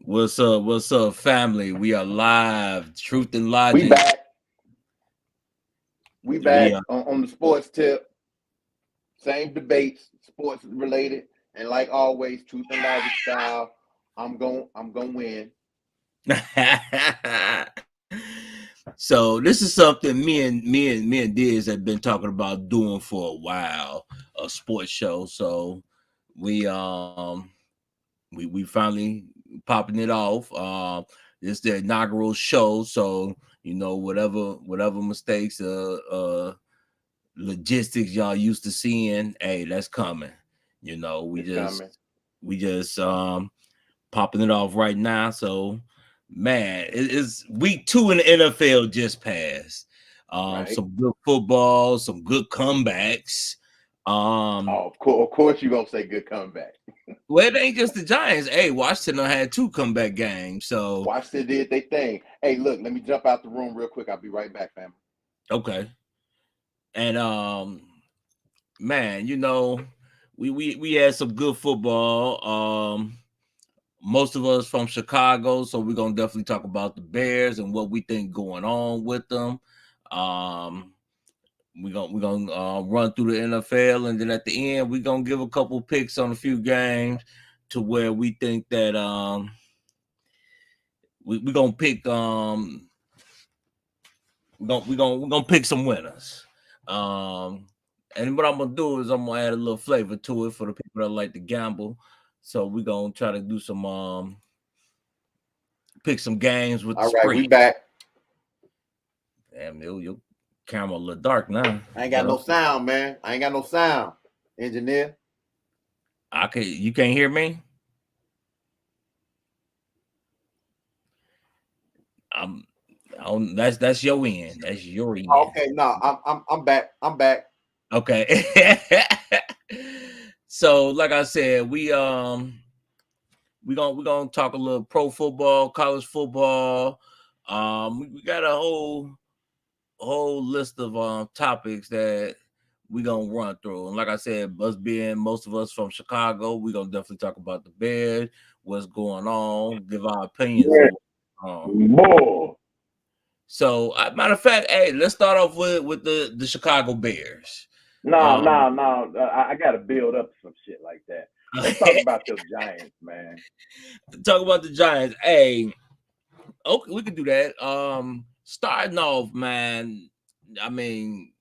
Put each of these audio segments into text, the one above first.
What's up? What's up, family? We are live. Truth and We Logic. back. We We back on the sports tip. Same debates, sports related, and like always, truth and logic style. I'm gonna win. are. So this is something me and Diz have been talking about doing for a while, a sports show. So we we finally popping it off. It's the inaugural show, so whatever mistakes logistics y'all used to seeing, hey, that's coming. You know, we It's just coming. we just popping it off right now. So man, it's week 2 in the NFL just passed. Right. Some good football, some good comebacks. Um, Oh, of course you're gonna say good comeback. well, it ain't just the Giants. Hey, Washington had 2 comeback games. So Washington did they thing. Hey, look, let me jump out the room real quick. I'll be right back, family. okay. And man, we had some good football. Most of us from Chicago, so we're gonna definitely talk about the Bears and what we think going on with them. Um, we're gonna run through the NFL, and then at the end, we're gonna give a couple picks on a few games to where we think that we're gonna pick we're gonna pick some winners. Um, and what I'm gonna do is I'm gonna add a little flavor to it for the people that like to gamble. So we're gonna try to do some pick some games with the All right, spread. we back. Damn, your camera a little dark now. I ain't got no sound, man. I ain't got no sound. Engineer. You can't hear me? I'm that's your end. That's your end. Okay, no, I'm back. I'm back. Okay. So like I said, we're gonna talk a little pro football, college football. We got a whole list of topics that we gonna run through. And like I said, us being most of us from Chicago, we gonna definitely talk about the Bears, what's going on, give our opinions Yeah, on. more. So, matter of fact, hey, let's start off with the Chicago Bears. No, Um, no, no. I got to build up some shit like that. Let's talk about your Giants, man. talk about the Giants. Hey, okay, we can do that. Starting off, man. I mean,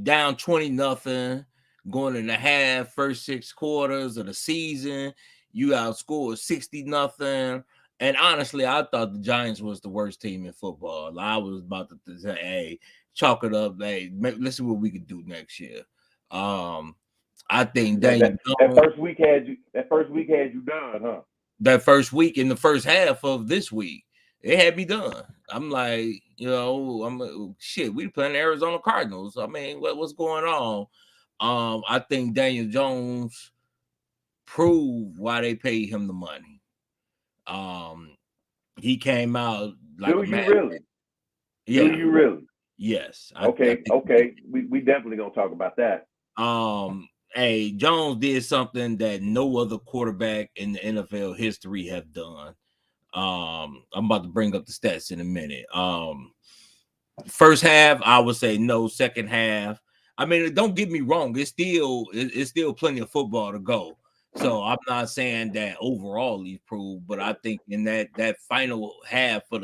down 20-0, going in the half, first 6 quarters of the season. You outscored 60-0. And honestly, I thought the Giants was the worst team in football. I was about to say, hey, chalk it up. Hey, let's see what we can do next year. Um, I think That, Daniel that that Jones, first week had you. That first week had you done, huh? that first week in the first half of this week, it had me done. I'm like, shit. We playing Arizona Cardinals. I mean, what's going on? I think Daniel Jones proved why they paid him the money. Um, he came out like Do a you man. really? Do Yeah, you really? yes. I Okay, think he did. okay. We definitely gonna talk about that. Hey, Jones did something that no other quarterback in the NFL history have done. I'm about to bring up the stats in a minute. First half, I would say no. Second half, I mean, don't get me wrong. It's still plenty of football to go. So I'm not saying that overall he proved, but I think in that final half of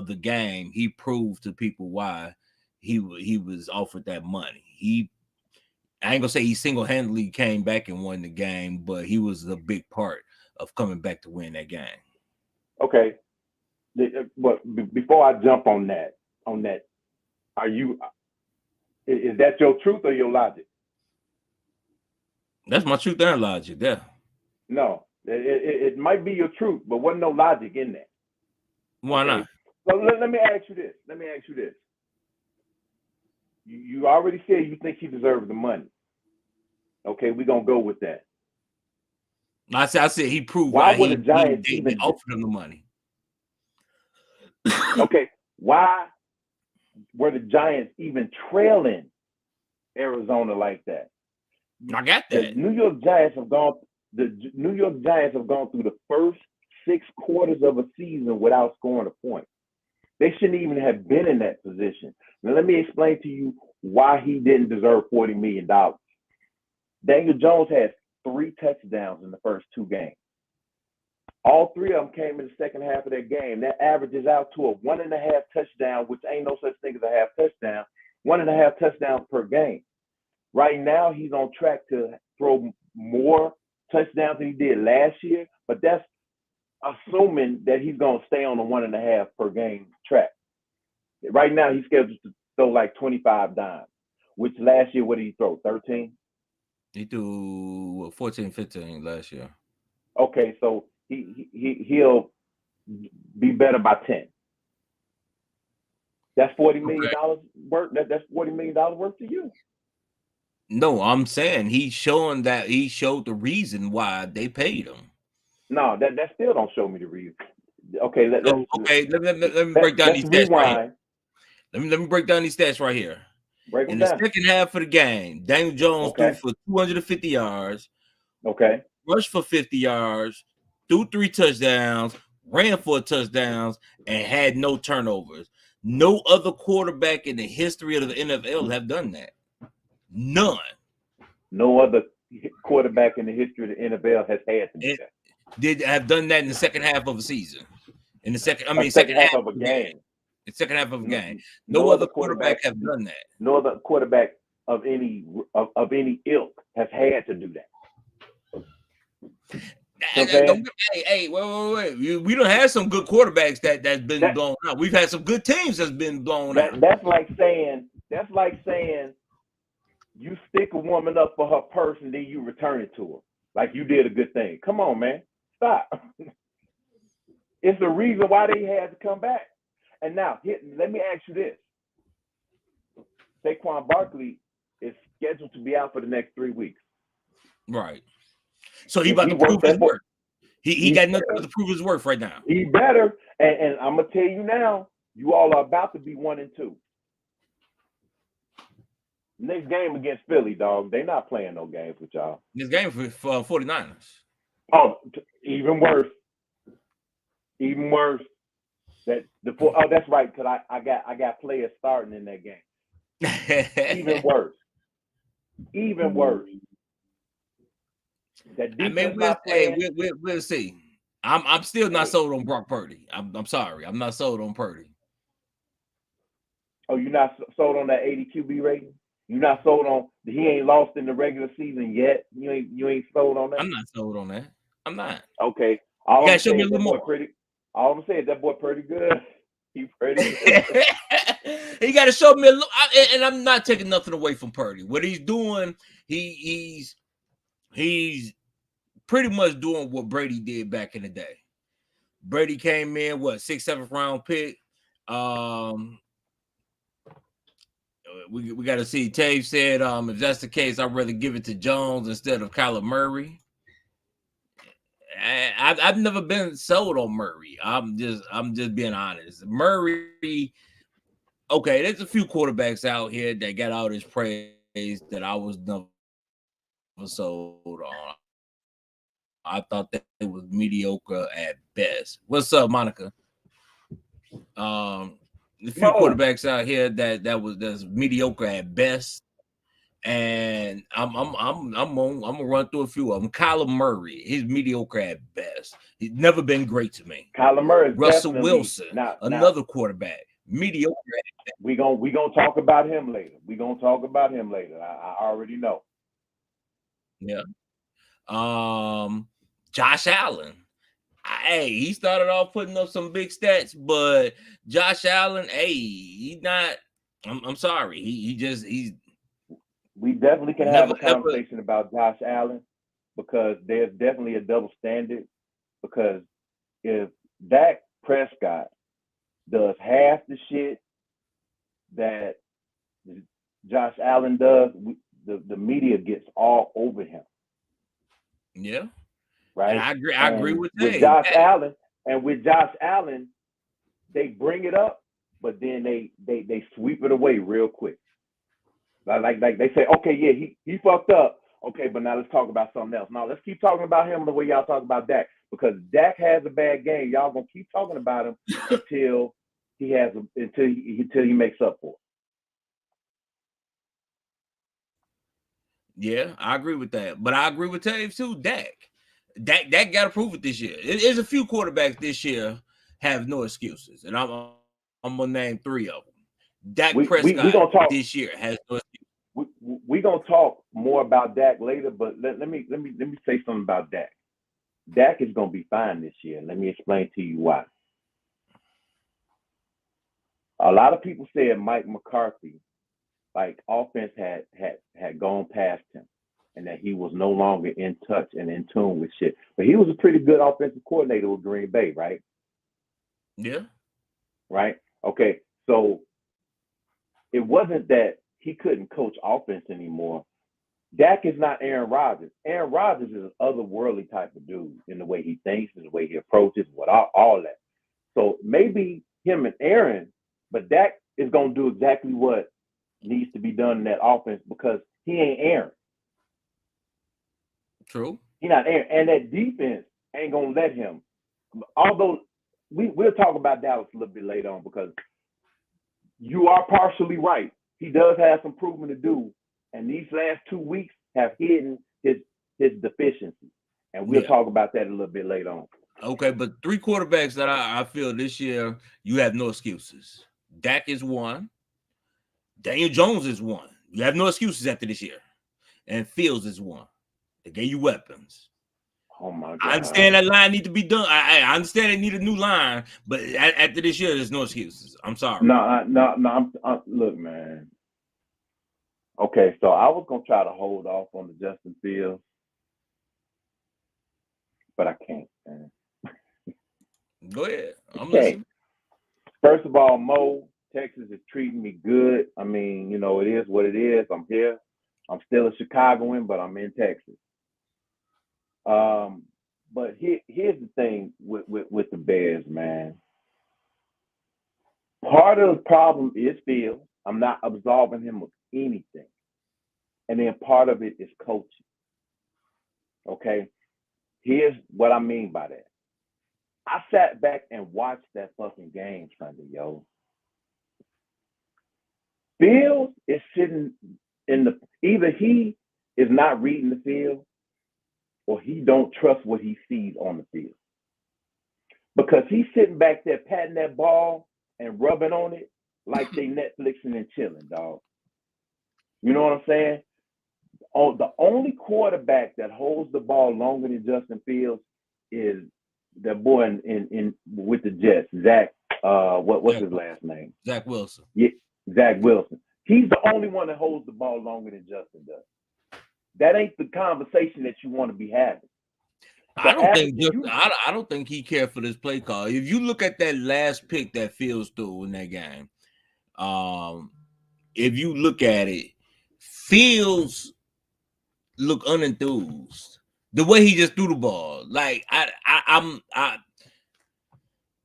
the game, he proved to people why he was offered that money. I ain't gonna say he single handedly came back and won the game, but he was a big part of coming back to win that game. Okay, but before I jump on that, are you? Is that your truth or your logic? That's my truth and logic there. No, it might be your truth, but wasn't no logic in that. Why Okay, not? so let me ask you this. Let me ask you this. You already said you think he deserves the money. Okay, we're gonna go with that. I said he proved Why why were the Giants they even offered him the money. okay? Why were the Giants even trailing Arizona like that? I got The that. New York Giants have gone. The New York Giants have gone through the first 6 quarters of a season without scoring a point. They shouldn't even have been in that position. Now, let me explain to you why he didn't deserve $40 million. Daniel Jones had 3 touchdowns in the first 2 games. All 3 of them came in the second half of that game. That averages out to a 1.5 touchdown, which ain't no such thing as a half touchdown, 1.5 touchdowns per game. Right now, he's on track to throw more touchdowns than he did last year, but that's assuming that he's going to stay on the 1.5 per game track. Right now, he's scheduled to throw like 25 dimes, which last year, what did he throw, 13? He threw 14, 15 last year. Okay, so he'll be better by 10. That's $40 million worth. That's $40 million worth to you. No, I'm saying he showed the reason why they paid him. No, that still don't show me the reason. Okay, let me break down these stats right here. Let me break down these stats right here. In the second half of the game, Daniel Jones threw for 250 yards. Okay. Rushed for 50 yards, threw 3 touchdowns, ran 4 touchdowns, and had no turnovers. No other quarterback in the history of the NFL have done that. None. No other quarterback in the history of the NFL has had to do that. Did have done that in the second half of a season. In the second half of a game. The second half of a game. No other quarterback have done that. No other quarterback of any ilk has had to do that. Hey, wait. We don't have some good quarterbacks that's been blown out. We've had some good teams that's been blown out. That's like saying you stick a woman up for her purse and then you return it to her. Like you did a good thing. Come on, man. Stop. It's the reason why they had to come back. And now, let me ask you this. Saquon Barkley is scheduled to be out for the next 3 weeks. Right. So he about to prove his worth. He got nothing to prove his worth right now. He better. And I'm going to tell you now, you all are about to be 1-2. Next game against Philly, dog. They're not playing no games with y'all. This game for 49ers. Oh, even worse. Even worse. That's right, because I got players starting in that game. Even worse. Even worse. We'll see. I'm still not sold on Brock Purdy. I'm sorry. I'm not sold on Purdy. Oh, you're not sold on that 80 QB rating? You're not sold on he ain't lost in the regular season yet? You ain't sold on that? I'm not sold on that. I'm not. Okay. You gotta show me a little more. All I'm saying, that boy pretty good. He pretty good. He got to show me a little, and I'm not taking nothing away from Purdy. What he's doing, he's pretty much doing what Brady did back in the day. Brady came in, 6th, 7th round pick. We got to see. Tave said, if that's the case, I'd rather give it to Jones instead of Kyler Murray. I've never been sold on Murray. I'm just being honest. Murray, okay, there's a few quarterbacks out here that got all this praise that I was never sold on. I thought that it was mediocre at best. What's up, Monica? A few quarterbacks out here that's mediocre at best. And I'm gonna run through a few of them. Kyler Murray, he's mediocre at best. He's never been great to me. Kyler Murray, Russell Wilson, another quarterback, mediocre at best. We gonna talk about him later. I already know. Yeah. Josh Allen. Hey, he started off putting up some big stats, but Josh Allen, he's not. I'm sorry. He's. We definitely can have a conversation about Josh Allen because there's definitely a double standard. Because if Dak Prescott does half the shit that Josh Allen does, the media gets all over him. Yeah. Right. And I agree with that. With Josh Allen, they bring it up, but then they sweep it away real quick. Like they say, okay, yeah, he fucked up. Okay, but now let's talk about something else. Now let's keep talking about him the way y'all talk about Dak. because Dak has a bad game. Y'all gonna keep talking about him until he makes up for it. Yeah, I agree with that. But I agree with Taves too. Dak got to prove it this year. There's a few quarterbacks this year have no excuses, and I'm gonna name 3 of them. Dak We Prescott gonna talk. this year has no excuse. We gonna talk more about Dak later, but let me say something about Dak. Dak is gonna be fine this year. Let me explain to you why. A lot of people said Mike McCarthy, like offense had gone past him, and that he was no longer in touch and in tune with shit. But he was a pretty good offensive coordinator with Green Bay, right? Yeah. Right. Okay. So it wasn't that he couldn't coach offense anymore. Dak is not Aaron Rodgers. Aaron Rodgers is an otherworldly type of dude in the way he thinks, in the way he approaches, all that. So maybe him and Aaron, but Dak is gonna do exactly what needs to be done in that offense because he ain't Aaron. True. He not Aaron, and that defense ain't gonna let him. Although we'll talk about Dallas a little bit later on because you are partially right. He does have some proving to do, and these last 2 weeks have hidden his deficiencies, and we'll talk about that a little bit later on. Okay, but 3 quarterbacks that I feel this year you have no excuses. Dak is one. Daniel Jones is one. You have no excuses after this year. And Fields is one. They gave you weapons. Oh my God! I understand that line need to be done. I understand they need a new line, but after this year, there's no excuses. I'm sorry. No. Look, man. Okay, so I was gonna try to hold off on the Justin Fields, but I can't, man. Go ahead. I'm listening. First of all, Mo, Texas is treating me good. I mean, it is what it is. I'm here. I'm still a Chicagoan, but I'm in Texas. But here's the thing with the Bears, man. Part of the problem is Fields. I'm not absolving him of anything. And then part of it is coaching. Okay? Here's what I mean by that. I sat back and watched that fucking game Sunday, yo. Fields is sitting either he is not reading the field or he don't trust what he sees on the field. Because he's sitting back there patting that ball and rubbing on it like they Netflixing and chilling, dog. You know what I'm saying? Oh, the only quarterback that holds the ball longer than Justin Fields is that boy in with the Jets, Zach. What's his last name? Zach Wilson. Yeah, Zach Wilson. He's the only one that holds the ball longer than Justin does. That ain't the conversation that you want to be having. I don't think he cared for this play call. If you look at that last pick that Fields threw in that game, if you look at it, Fields look unenthused. The way he just threw the ball, like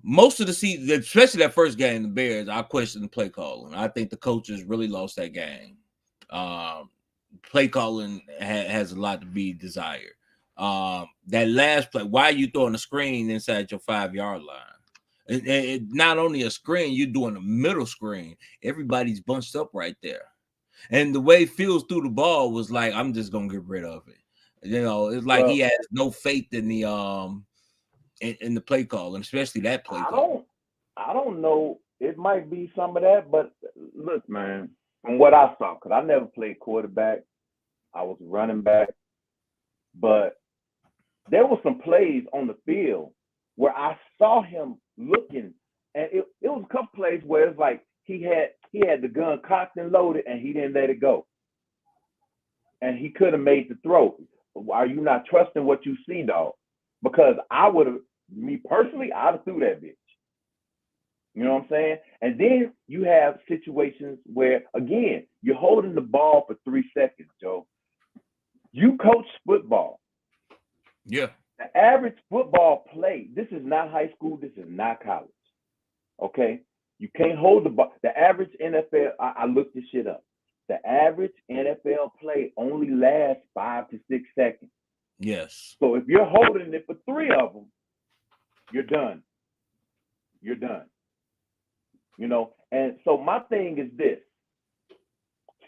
most of the season, especially that first game, the Bears, I question the play calling. I think the coaches really lost that game. Play calling has a lot to be desired. That last play, why are you throwing a screen inside your 5-yard line? And not only a screen, you're doing a middle screen. Everybody's bunched up right there. And the way Fields threw the ball was like, I'm just gonna get rid of it. It's like he has no faith in the in the play call, and especially that play call. I don't know. It might be some of that, but look, man, from what I saw, because I never played quarterback, I was running back, but there were some plays on the field where I saw him looking, and it was a couple plays where it's like he had the gun cocked and loaded, and he didn't let it go, and he could have made the throw. Are you not trusting what you see, dog? Because I would have, me personally, I'd have threw that bitch. You know what I'm saying? And then you have situations where, again, you're holding the ball for 3 seconds, Joe. You coach football. Yeah. The average football play, this is not high school, this is not college. Okay? You can't hold the ball. The average NFL, I looked this shit up. The average NFL play only lasts 5 to 6 seconds. Yes. So if you're holding it for 3 of them, you're done. You're done. And so my thing is this: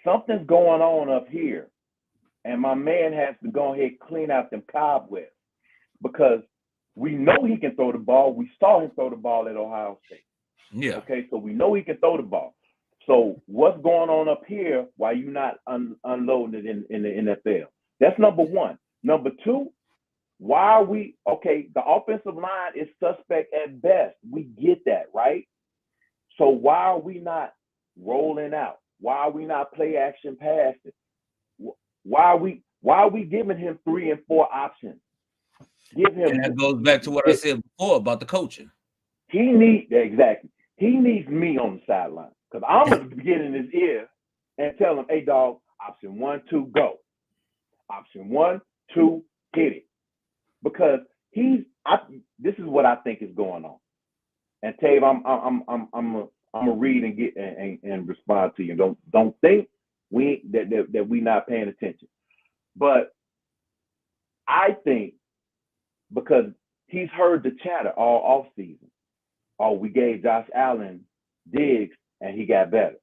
something's going on up here, and my man has to go ahead and clean out them cobwebs because we know he can throw the ball. We saw him throw the ball at Ohio State. Yeah. Okay, so we know he can throw the ball. So what's going on up here? Why you not unloading it in the NFL? That's number one. Number two, why are we okay? The offensive line is suspect at best. We get that, right? So why are we not rolling out? Why are we not play action passing? Why are we giving him 3 and 4 options? Give him. And that goes back to what I said before about the coaching. He needs me on the sideline because I'm gonna get in his ear and tell him, "Hey, dog, option 1, 2, go. Option 1, 2, hit it." Because this is what I think is going on. And Tave, I'm gonna read and get and respond to you. Don't think that we not paying attention. But I think because he's heard the chatter all off season. Oh, we gave Josh Allen Diggs and he got better.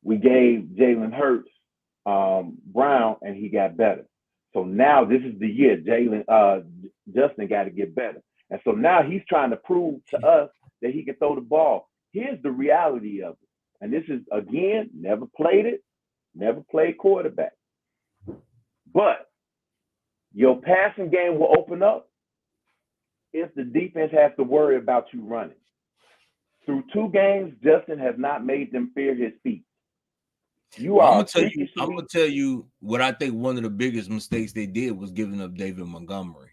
We gave Jalen Hurts Brown and he got better. So now this is the year Justin got to get better. And so now he's trying to prove to us that he can throw the ball. Here's the reality of it. And this is, again, never played quarterback. But your passing game will open up if the defense has to worry about you running. Through 2 games, Justin has not made them fear his feet. I'm gonna tell you what I think one of the biggest mistakes they did was giving up David Montgomery,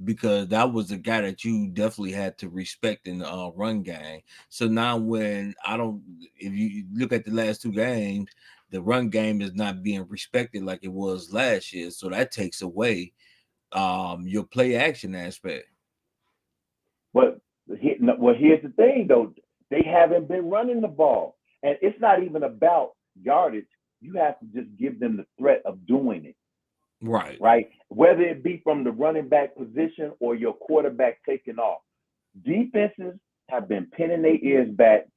because that was a guy that you definitely had to respect in the run game. So now if you look at the last 2 games, the run game is not being respected like it was last year. So that takes away your play action aspect. But here's the thing, though. They haven't been running the ball. And it's not even about yardage. You have to just give them the threat of doing it. Right? Whether it be from the running back position or your quarterback taking off. Defenses have been pinning their ears back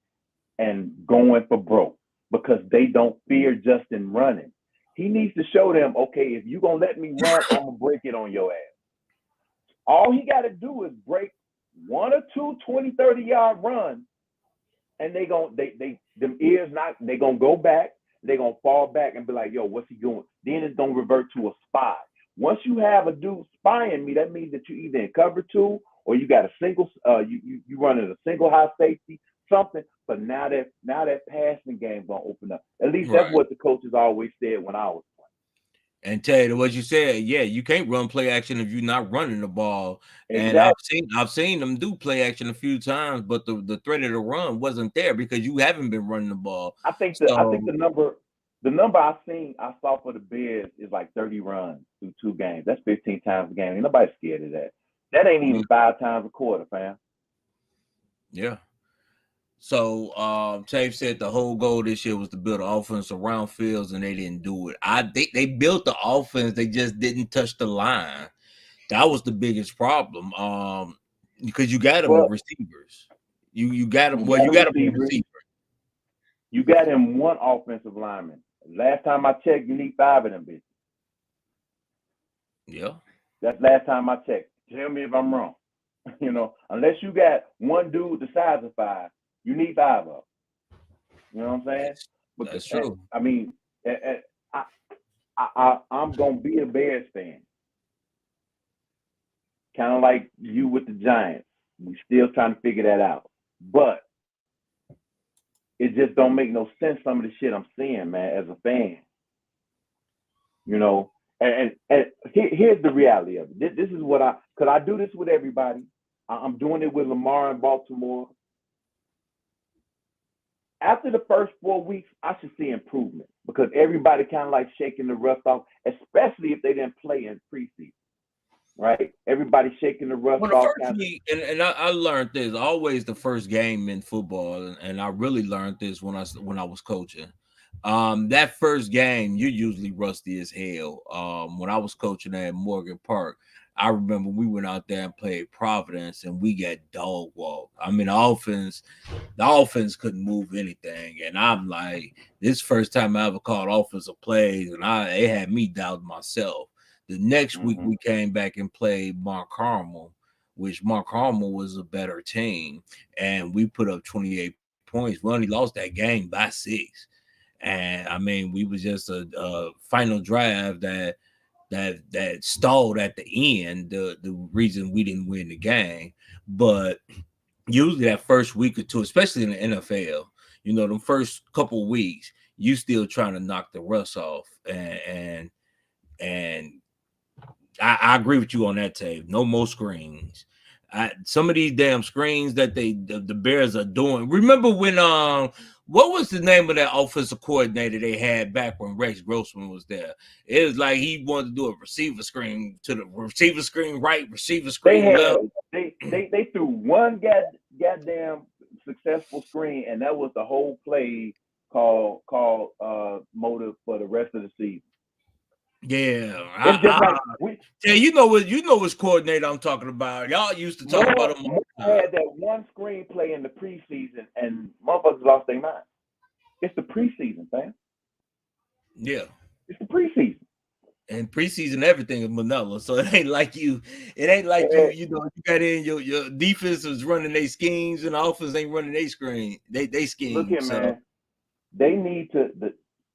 and going for broke because they don't fear Justin running. He needs to show them, okay, if you're going to let me run, I'm going to break it on your ass. All he got to do is break 1 or 2 20, 30-yard runs, and they going to go back. They're going to fall back and be like, yo, what's he doing? Then it's going to revert to a spy. Once you have a dude spying me, that means that you either in cover 2 or you got a single, you running a single high safety, something. But now that passing game going to open up. At least that's what the coaches always said when I was playing. And tell you what you said, yeah, you can't run play action if you're not running the ball. Exactly. And I've seen them do play action a few times, but the threat of the run wasn't there because you haven't been running the ball. I think the number I saw for the Bears is like 30 runs through 2 games. That's 15 times a game. Ain't nobody scared of that. That ain't even 5 times a quarter, fam. Yeah. So Chave said the whole goal this year was to build an offense around Fields, and they didn't do it. I think they built the offense, they just didn't touch the line. That was the biggest problem. Because you got them receivers. You got them. Well, you got them receivers. You got him 1 offensive lineman. Last time I checked, you need 5 of them bitches. Yeah. That's last time I checked. Tell me if I'm wrong. Unless you got 1 dude the size of 5, you need 5 of them. You know what I'm saying? That's true. I mean, I'm gonna be a Bears fan. Kind of like you with the Giants. We still trying to figure that out. But it just don't make no sense, some of the shit I'm seeing, man, as a fan. And here's the reality of it. This is what because I do this with everybody. I'm doing it with Lamar in Baltimore. After the first 4 weeks, I should see improvement because everybody kind of like shaking the rust off, especially if they didn't play in preseason, right? Everybody shaking the rust off. And I learned this always the first game in football, and I really learned this when I was coaching. That first game, you're usually rusty as hell. When I was coaching at Morgan Park, I remember we went out there and played Providence, and we got dog walked. I mean, the offense couldn't move anything, and I'm like, this first time I ever called offensive plays, and it had me doubting myself. The next week we came back and played Mount Carmel, which Mount Carmel was a better team, and we put up 28 points. We only lost that game by 6. And I mean, we was just a final drive that stalled at the end. The reason we didn't win the game, but usually that first week or two, especially in the NFL, the first couple of weeks, you still trying to knock the rust off, and I agree with you on that, Tape. No more screens. Some of these damn screens that the Bears are doing. Remember when what was the name of that offensive coordinator they had back when Rex Grossman was there? It was like he wanted to do a receiver screen to the receiver screen right, receiver screen left. They threw one goddamn successful screen, and that was the whole play called motive for the rest of the season. Yeah, it's just like which coordinator I'm talking about. Y'all used to talk about him. Had that one screenplay in the preseason, and motherfuckers lost their mind. It's the preseason, man. Yeah, it's the preseason. And preseason everything is Manila, so it ain't like you you got in your defense is running their schemes and the offense ain't running their screen. They scheme. Look here, man. They need to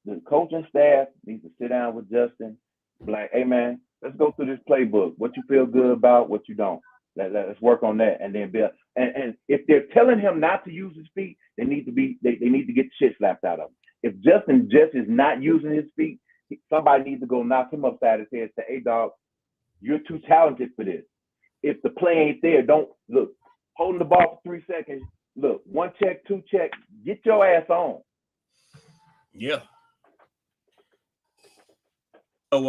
the coaching staff needs to sit down with Justin, be like, hey man, let's go through this playbook. What you feel good about, what you don't. Let's work on that, and then build. And if they're telling him not to use his feet, they need to get shit slapped out of him. If Justin just is not using his feet, somebody needs to go knock him upside his head and say, hey dog, you're too talented for this. If the play ain't there, don't look. Holding the ball for 3 seconds, look, 1 check, 2 check, get your ass on. Yeah. So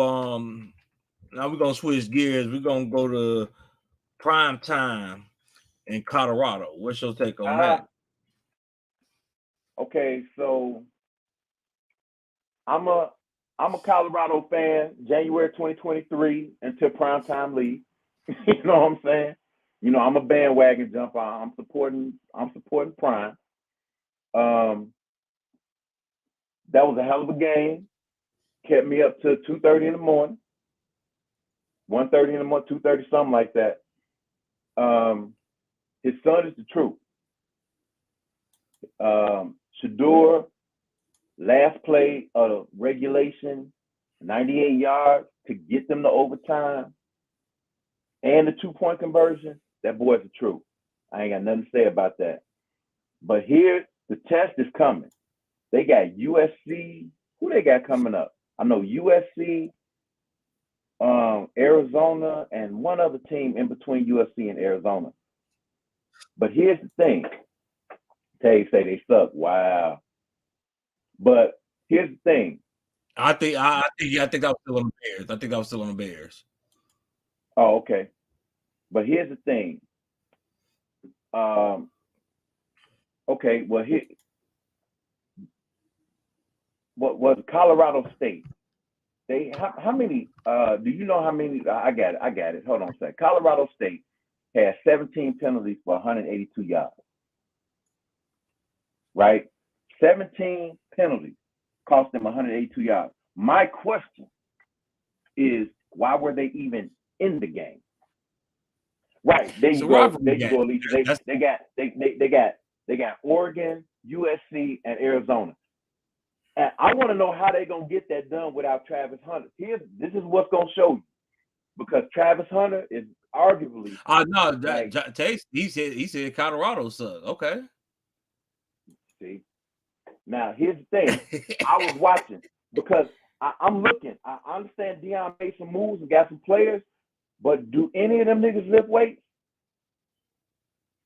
now we're gonna switch gears. We're gonna go to prime time in Colorado. What's your take on that? Okay, so I'm a Colorado fan. January 2023 until primetime league. You know what I'm saying? I'm a bandwagon jumper. I'm supporting Prime. That was a hell of a game. Kept me up to 2:30 in the morning, 1:30 in the morning, 2:30, something like that. His son is the truth. Shador, last play of regulation, 98 yards to get them to overtime, and the 2-point conversion. That boy's the truth. I ain't got nothing to say about that. But here, the test is coming. They got USC. Who they got coming up? I know USC, Arizona, and one other team in between USC and Arizona. But here's the thing. Tay say they suck. Wow. But here's the thing. I think I was still on the Bears. I think I was still on the Bears. Oh, okay. But here's the thing. Okay, well here what was Colorado State? They how many do you know how many I got it. Hold on a second. Colorado State had 17 penalties for 182 yards. Right? 17 penalties cost them 182 yards. My question is, why were they even in the game? Right. There you go. There you go, Alicia. They got Oregon, USC, and Arizona. And I want to know how they're gonna get that done without Travis Hunter. This is what's gonna show you. Because Travis Hunter is arguably he said Colorado sucks. Okay. See. Now here's the thing. I was watching because I'm looking. I understand Deion made some moves and got some players, but do any of them niggas lift weights?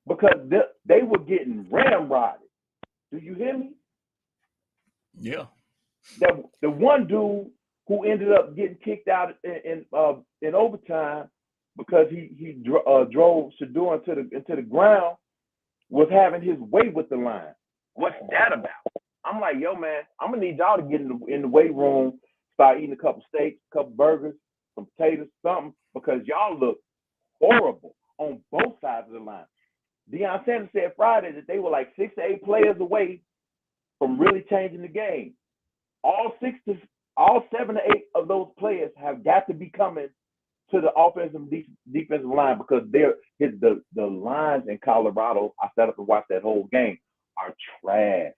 Because they were getting ramrodded. Do you hear me? Yeah. The one dude who ended up getting kicked out in overtime because he drove Shador into the ground was having his way with the line. What's that about? I'm like, yo, man, I'm gonna need y'all to get in the weight room, start eating a couple steaks, a couple burgers, some potatoes, something, because y'all look horrible on both sides of the line. Deion Sanders said Friday that they were like 6 to 8 players away from really changing the game. All 7 to 8 of those players have got to be coming to the offensive and defensive line, because the lines in Colorado, I sat up and watched that whole game, are trash.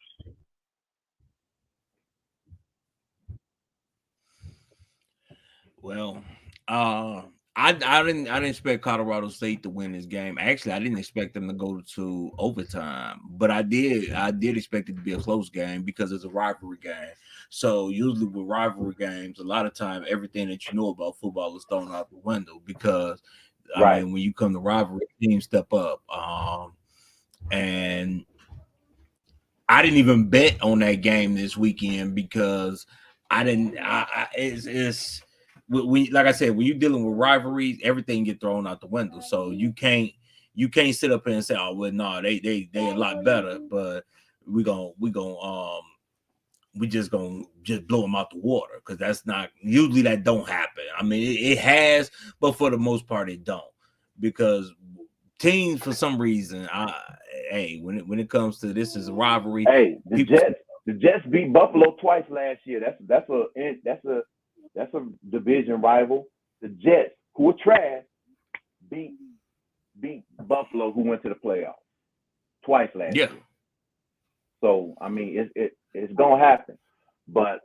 Well, I didn't expect Colorado State to win this game. Actually, I didn't expect them to go to overtime, but I did expect it to be a close game because it's a rivalry game. So usually with rivalry games, a lot of time everything that you know about football is thrown out the window because I Right. mean when you come to rivalry, teams step up. And I didn't even bet on that game this weekend because I didn't. It's we like I said, when you're dealing with rivalries, everything get thrown out the window. So you can't sit up here and say, oh well, no, they a lot better, but we just gonna just blow them out the water because that's not usually that don't happen. I mean, it has, but for the most part, it don't because teams for some reason, hey, when it comes to this is a rivalry. Hey, the Jets beat Buffalo twice last year. That's a division rival. The Jets, who are trash, beat Buffalo, who went to the playoffs twice last year. So I mean, it's gonna happen. But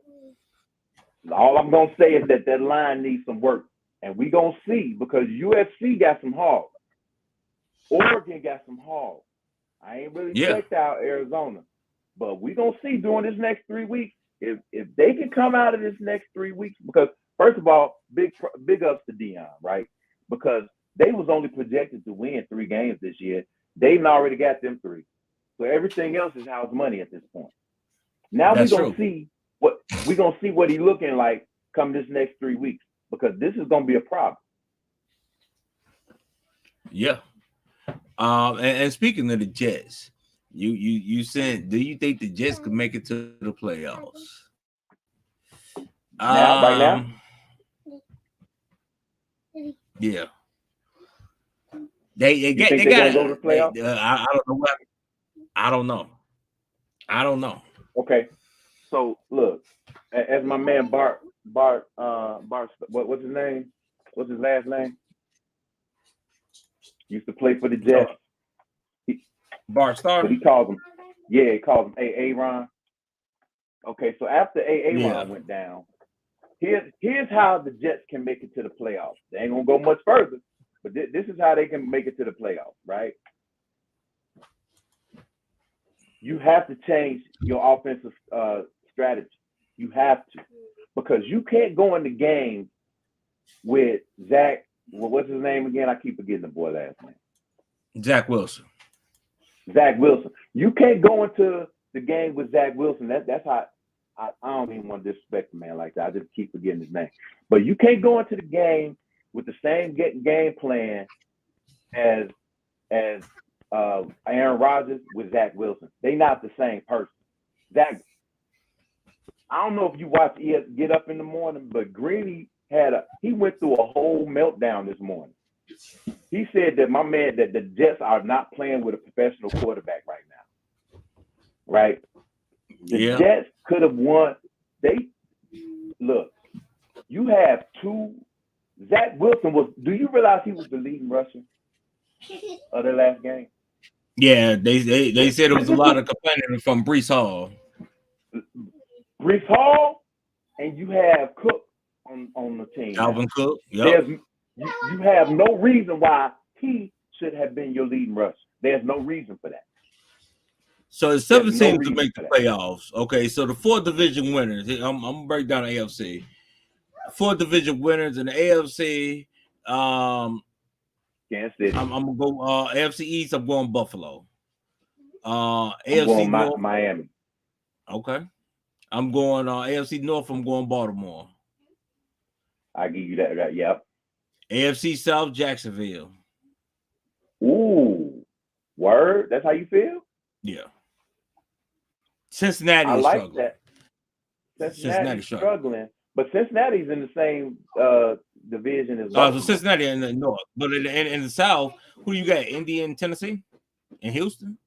all I'm gonna say is that line needs some work, and we gonna see because USC got some hogs. Oregon got some hogs. I ain't really checked out Arizona, but we gonna see during this next 3 weeks if they can come out of this next 3 weeks. Because first of all, big ups to Deion, right? Because they was only projected to win 3 games this year. They've already got them 3, so everything else is house money at this point. Now we're gonna see what he's looking like come this next 3 weeks, because this is gonna be a problem. Yeah. And speaking of the Jets, you said, do you think the Jets could make it to the playoffs? Right now? Yeah. They got go to the playoffs? I don't know what. I don't know. Okay. So look, as my man Bart, what's his name? What's his last name? Used to play for the Jets. Bart Starr. But he calls him Aaron. Okay, so after Aaron went down, here's how the Jets can make it to the playoffs. They ain't gonna go much further, but this is how they can make it to the playoffs, right? You have to change your offensive strategy. You have to, because you can't go in the game with Zach. Well, what's his name again? I keep forgetting the boy last name. Zach Wilson. You can't go into the game with Zach Wilson. That's how I don't even want to disrespect the man like that. I just keep forgetting his name. But you can't go into the game with the same game plan as Aaron Rodgers with Zach Wilson. They not the same person. Zach, I don't know if you watch Get Up in the Morning, but Greeny he went through a whole meltdown this morning. He said that that the Jets are not playing with a professional quarterback right now. Right? The Jets could have won. You have 2. Zach Wilson do you realize he was the leading rusher of the last game? Yeah, they said it was a lot of complaining from Breece Hall. And you have Cook on the team. Alvin Cook. Yep. You have no reason why he should have been your leading rusher. There's no reason for that. So it's 7 teams to make the playoffs. Okay, so the 4 division winners. I'm gonna break down the AFC. 4 division winners in the AFC. Kansas City. I'm gonna go AFC East. I'm going Buffalo. AFC going North, Miami. Okay. I'm going AFC North. I'm going Baltimore. I give you that. Right? Yep. AFC South, Jacksonville. Ooh, word. That's how you feel? Yeah. Cincinnati I is like struggling. that. Cincinnati Cincinnati's struggling, but Cincinnati's in the same division as So Baltimore. Cincinnati in the north, but in the south, who you got? Indy and Tennessee, and Houston.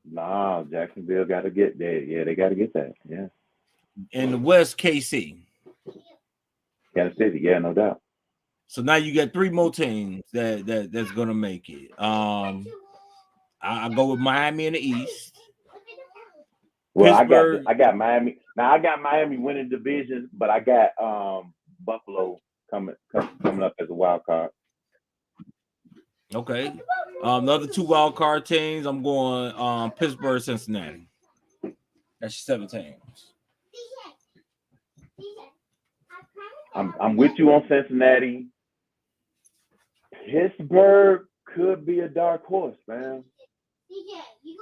Nah, Jacksonville got to get there. Yeah, they got to get that. Yeah. In the west, KC. Kansas City. Yeah, no doubt. So now you got 3 more teams that's gonna make it. I go with Miami in the east. Well, Pittsburgh. I got Miami. Now I got Miami winning division, but I got Buffalo coming up as a wild card. Okay. The other 2 wild card teams, I'm going Pittsburgh, Cincinnati. That's 7 teams. I'm with you on Cincinnati. Pittsburgh could be a dark horse, man.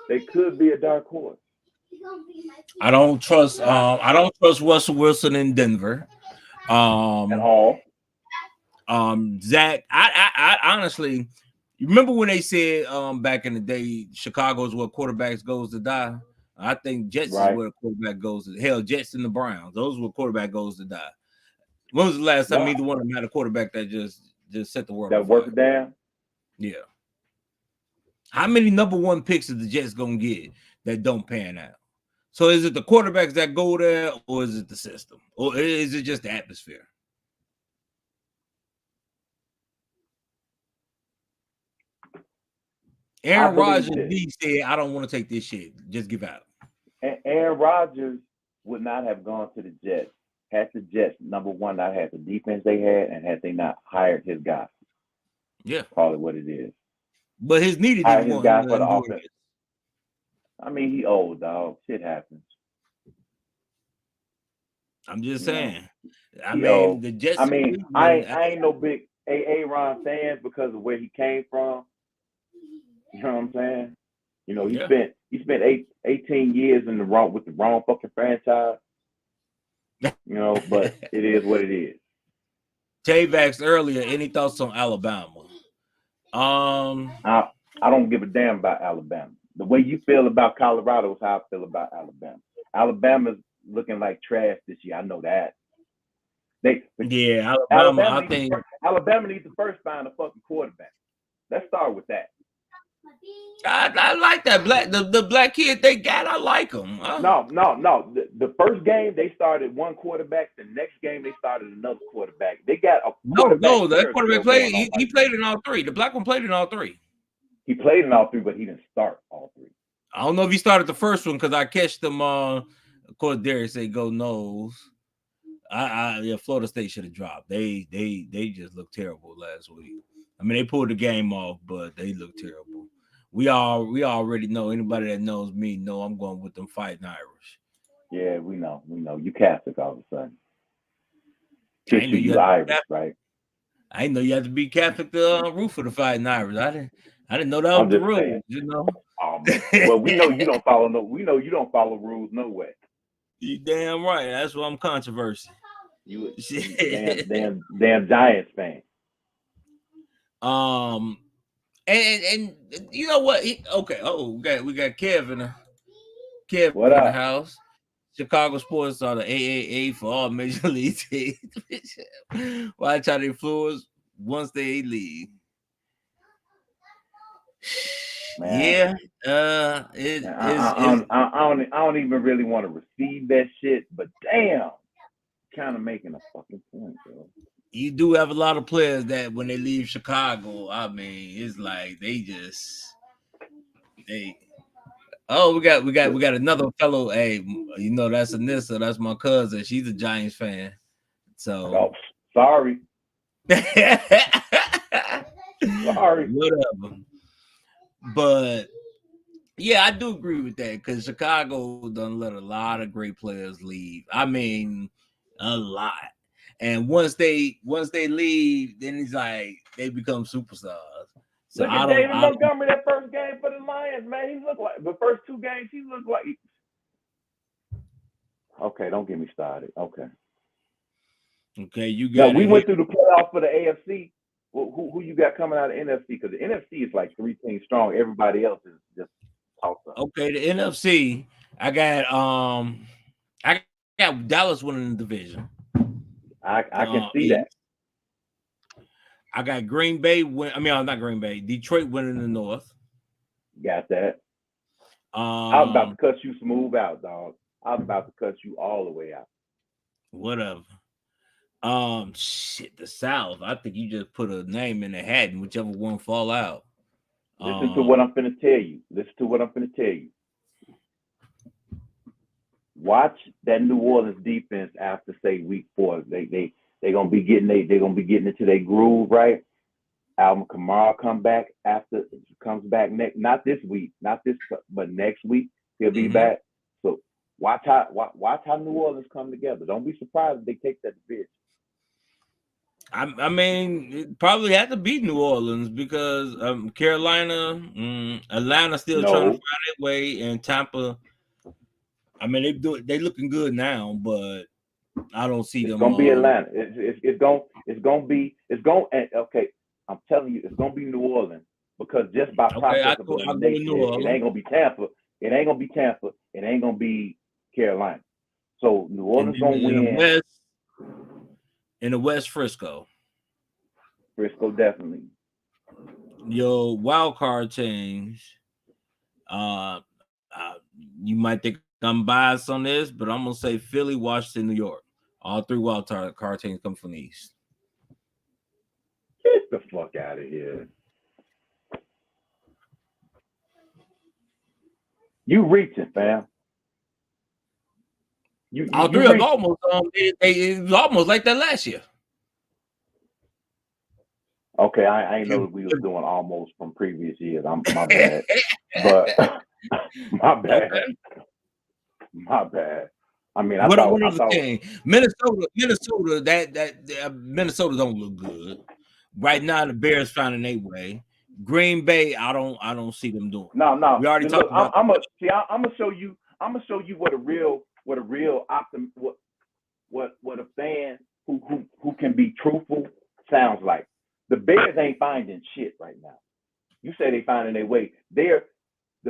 They could be a dark horse. I don't trust Russell Wilson in Denver. At all. Zach, I honestly, you remember when they said back in the day, Chicago is where quarterbacks goes to die? I think Jets is where the quarterback goes to hell. Jets and the Browns, those where quarterback goes to die. When was the last time either one of them had a quarterback that just set the world that worked down? Yeah. How many number 1 picks is the Jets gonna get that don't pan out? So is it the quarterbacks that go there, or is it the system, or is it just the atmosphere? Aaron Rodgers said, "I don't want to take this shit. Just give out." Aaron Rodgers would not have gone to the Jets had the Jets, number one, not had the defense they had, and had they not hired his guy. Yeah. Call it what it is. But his needed hired his guy for the offense. I mean, he old, dog. Shit happens. I'm just saying. I mean, the Jets. I mean, I ain't no big Aaron fan because of where he came from. You know what I'm saying? You know, he spent 18 years with the wrong fucking franchise. You know, but it is what it is. Jay asked earlier, any thoughts on Alabama? I don't give a damn about Alabama. The way you feel about Colorado is how I feel about Alabama. Alabama's looking like trash this year. I know that. Alabama needs to first find a fucking quarterback. Let's start with that. I like that the black kid they got. I like him. No. The first game they started one quarterback. The next game they started another quarterback. They got a quarterback. No. That quarterback played. He played in all 3. The black one played in all 3. He played in all 3, but he didn't start all 3. I don't know if he started the first one because I catched him. Of course, Derek say go Noles. Florida State should have dropped. They just looked terrible last week. I mean, they pulled the game off, but they looked terrible. We already know. Anybody that knows me know I'm going with them Fighting Irish. Yeah, we know. You Catholic all of a sudden. You Irish, right? I didn't know you had to be Catholic to root for the Fighting Irish. I didn't know that was the rule. You know. Well, we know you don't follow We know you don't follow rules no way. You damn right. That's why I'm controversial. You damn Giants fan. And you know what? We got Kevin. Kevin what in the house. Chicago sports are the AAA for all major league teams. Watch how they influence once they leave. Man. Yeah. I don't even really want to receive that shit, but damn, kind of making a fucking point, bro. You do have a lot of players that when they leave Chicago, I mean, it's like we got another fellow. Hey, you know, that's Anissa. That's my cousin. She's a Giants fan. So sorry. Sorry. Whatever. But yeah, I do agree with that because Chicago done let a lot of great players leave. I mean, a lot. And once they leave, then it's like they become superstars. So look at David Montgomery that first game for the Lions, man. He looked like the first 2 games. He looked like. Okay, don't get me started. Okay, you got. Now, we went through the playoff for the AFC. Who you got coming out of NFC? Because the NFC is like 3 teams strong. Everybody else is just Okay, the NFC. I got Dallas winning the division. I can see East. that. I got Green Bay not Green Bay. Detroit winning the North. Got that. I was about to Um, cut you smooth out, dog. I was about to cut you all the way out. whatever. Shit, the South. I think you just put a name in the hat, and whichever one fall out. Listen to what I'm finna tell you. Watch that New Orleans defense after say week 4. They gonna be getting into their groove, right? Alvin Kamara comes back next, not this week, but next week he'll be back. So watch how New Orleans come together. Don't be surprised if they take that division. I mean, it probably had to beat New Orleans because Carolina, Atlanta still trying to find their way, and Tampa. I mean, they looking good now, but I don't see them. It's gonna be Atlanta. It's gonna be. Okay, I'm telling you, it's gonna be New Orleans because just by process of elimination, it ain't gonna be Tampa. It ain't gonna be Tampa. It ain't gonna be Carolina. So New Orleans gonna win. In the West, Frisco. Frisco definitely. Your wild card teams. You might think I'm biased on this, but I'm gonna say Philly, Washington, New York. All 3 wild card teams come from the East. Get the fuck out of here. You reaching, fam. All 3 of them almost. It was almost like that last year. Okay, I ain't know that we was doing almost from previous years. My bad. But my bad. Okay. My bad. I mean, I thought Minnesota. Minnesota don't look good right now. The Bears finding their way. Green Bay, I don't see them doing. No. We already talked about. I'm gonna show you what a real what a fan who can be truthful sounds like. The Bears ain't finding shit right now. You say they finding their way. The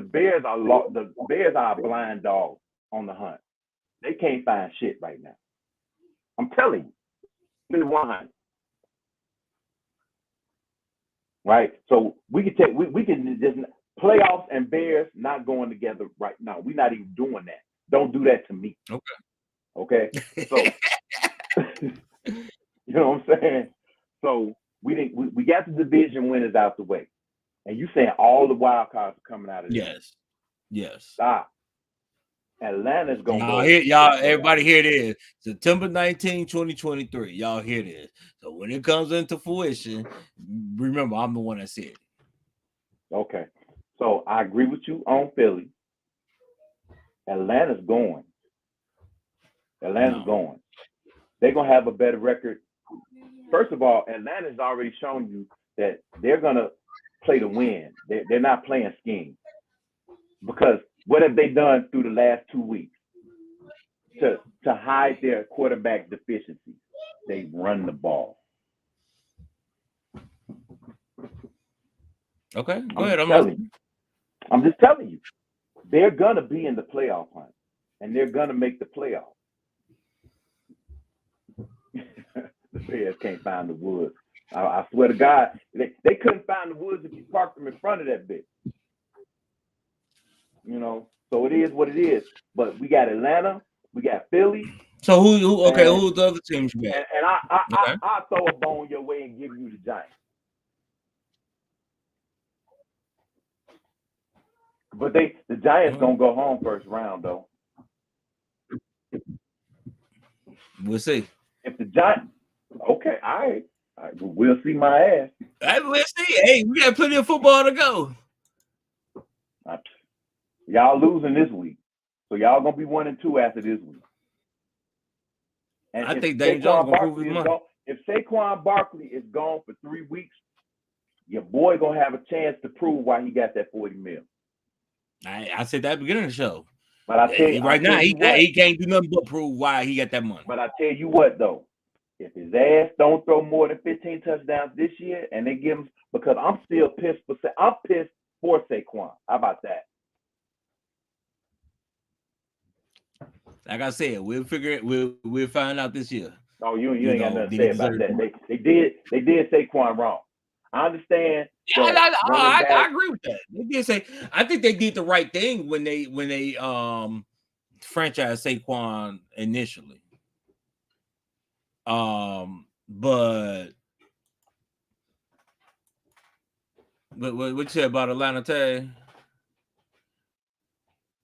Bears are a blind dog on the hunt. They can't find shit right now. I'm telling you. Been 100. Right? So we can just playoffs and Bears not going together right now. We're not even doing that. Don't do that to me. Okay. So you know what I'm saying? So we got the division winners out the way. And you saying all the wild cards are coming out of this. Yes. Stop. Atlanta's gonna go. Everybody hear this. September 19, 2023. Y'all hear this. So when it comes into fruition, remember, I'm the one that said it. Okay. So I agree with you on Philly. Atlanta's going. Going. They're gonna have a better record. First of all, Atlanta's already shown you that they're gonna play to win. They're not playing scheme. Because what have they done through the last 2 weeks to hide their quarterback deficiencies? They run the ball. Okay, go ahead. I'm just telling you. They're gonna be in the playoff hunt, and they're gonna make the playoff. The Bears can't find the woods. I swear to God, they couldn't find the woods if you parked them in front of that bitch. You know, so it is what it is. But we got Atlanta, we got Philly. So who's the other teams you got? And I'll throw a bone your way and give you the Giants. But the Giants gonna go home first round though. We'll see. If the Giants, okay, all right, we'll see my ass. We'll see. Hey, we got plenty of football to go. Y'all losing this week, so y'all gonna be 1-2 after this week. And I think Daniel Jones gonna prove his money. If Saquon Barkley is gone for 3 weeks, your boy gonna have a chance to prove why he got that $40 million. I said that at the beginning of the show. But I tell you, he can't do nothing but prove why he got that money. But I tell you what though, if his ass don't throw more than 15 touchdowns this year, and they give him, because I'm still pissed for Saquon. How about that? Like I said, we'll figure it. We'll find out this year. Oh, you ain't got nothing to Did he say about deserve that. it? They did Saquon wrong. I understand Yeah, that running I back. agree with that. They did say. I think they did the right thing when they franchise Saquon initially. But what you said about Atlanta Tay?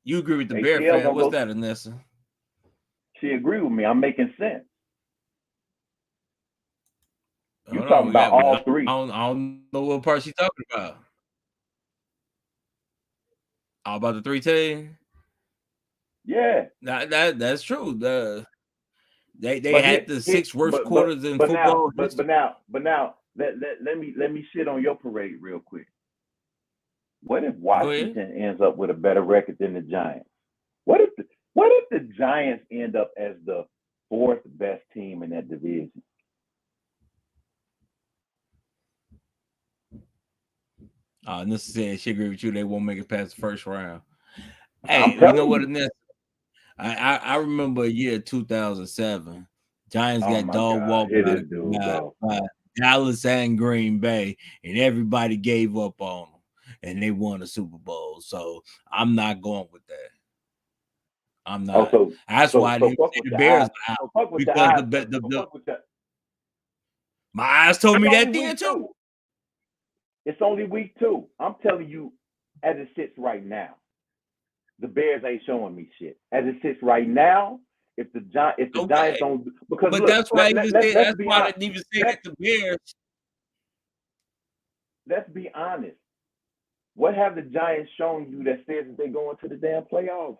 You agree with the Bear ATL fan? gonna What's go. that, Anessa? She agree with me. I'm making sense. You Hold talking on, about all three? I don't know what part she's talking about. All about the 3 team. Yeah. That's true. They But had the here 6 worst quarters in now, football history. let me shit on your parade real quick. What if Go ahead. Washington ends up with a better record than the Giants? What if the Giants end up as the 4th best team in that division? Nessa said she agree with you. They won't make it past the first round. I'm Hey, you know telling what, you. Nessa? I remember a year 2007. Giants Oh got my dog God, walked here this dude go. by Dallas and Green Bay, and everybody gave up on them, and they won the Super Bowl. So I'm not going with that. I'm not. Oh, That's why I so didn't fuck say with the your Bears eyes. are out So fuck with your because eyes. So fuck with your. my eyes told It's me only that then week too. 2. It's only week 2. I'm telling you, as it sits right now, the Bears ain't showing me shit. As it sits right now, if the Giants don't, because But look, that's why let's that's be why I honest. didn't even say that the Bears. Let's be honest. What have the Giants shown you that says that they're going to the damn playoffs?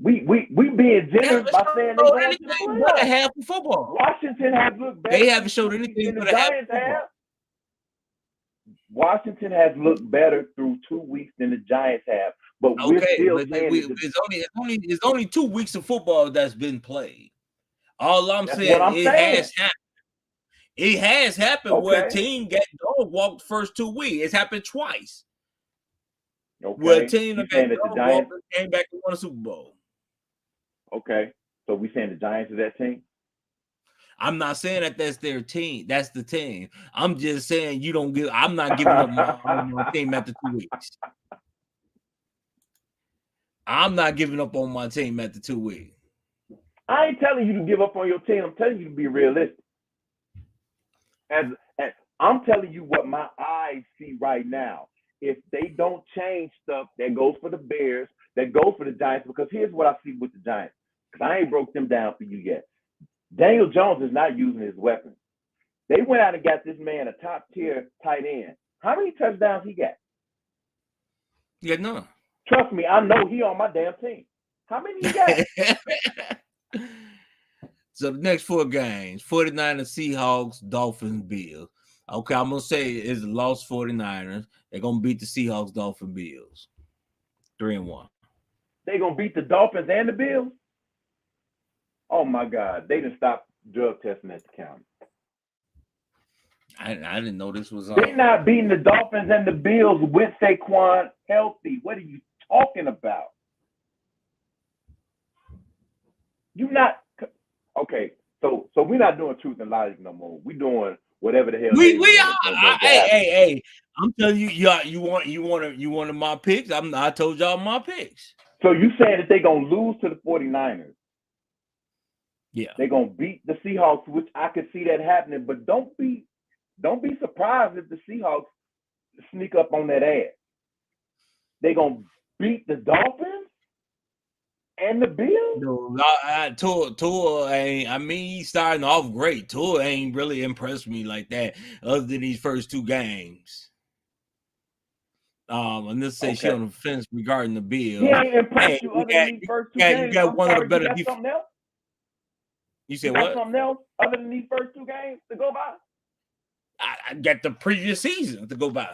We being They generous haven't by saying they're showed going to the anything but a playoffs. half of football. Washington has looked They better haven't through showed 2 weeks anything than the but a half of Giants football. have. Washington has looked better through 2 weeks than the Giants have, but we're Okay, still but saying it's only 2 weeks of football that's been played. All I'm that's what saying, I'm it saying. has happened. It has happened where a Okay. team got dog walked the first 2 weeks. It's happened twice. Where a Okay. team You that got saying that the dog walked Giants? and came back and won a Super Bowl. Okay. So we saying the Giants are that team? I'm not saying that that's their team. That's the team. I'm just saying I'm not giving up on my team after 2 weeks. I'm not giving up on my team after 2 weeks. I ain't telling you to give up on your team. I'm telling you to be realistic. As I'm telling you what my eyes see right now. If they don't change stuff, that goes for the Bears, that goes for the Giants. Because here's what I see with the Giants. Because I ain't broke them down for you yet. Daniel Jones is not using his weapons. They went out and got this man a top tier tight end. How many touchdowns he got? Yeah, none. Trust me, I know he on my damn team. How many he got? So the next 4 games, 49ers, Seahawks, Dolphins, Bills. Okay, I'm going to say it's the lost 49ers. They're going to beat the Seahawks, Dolphins, Bills. 3-1. They going to beat the Dolphins and the Bills? Oh, my God. They didn't stop drug testing at the county. I didn't know this was on. They're not beating the Dolphins and the Bills with Saquon healthy. What are you talking about? You not okay. So we're not doing truth and logic no more. We're doing whatever the hell We Navy are. wants to happen. Hey. I'm telling you, you wanted my picks. I told y'all my picks. So you saying that they're gonna lose to the 49ers? Yeah. They're gonna beat the Seahawks, which I could see that happening. But don't be surprised if the Seahawks sneak up on that ass. They're gonna beat the Dolphins and the Bills? No, Tua ain't. I mean, he's starting off great. Tua ain't really impressed me like that, other than these first 2 games. And let's say she on the fence regarding the Bills. He ain't impressed Hey, you other than these first 2 games. you got I'm one sorry, of the better. you got something else? You said You got what? something else other than these first 2 games to go by? I got the previous season to go by.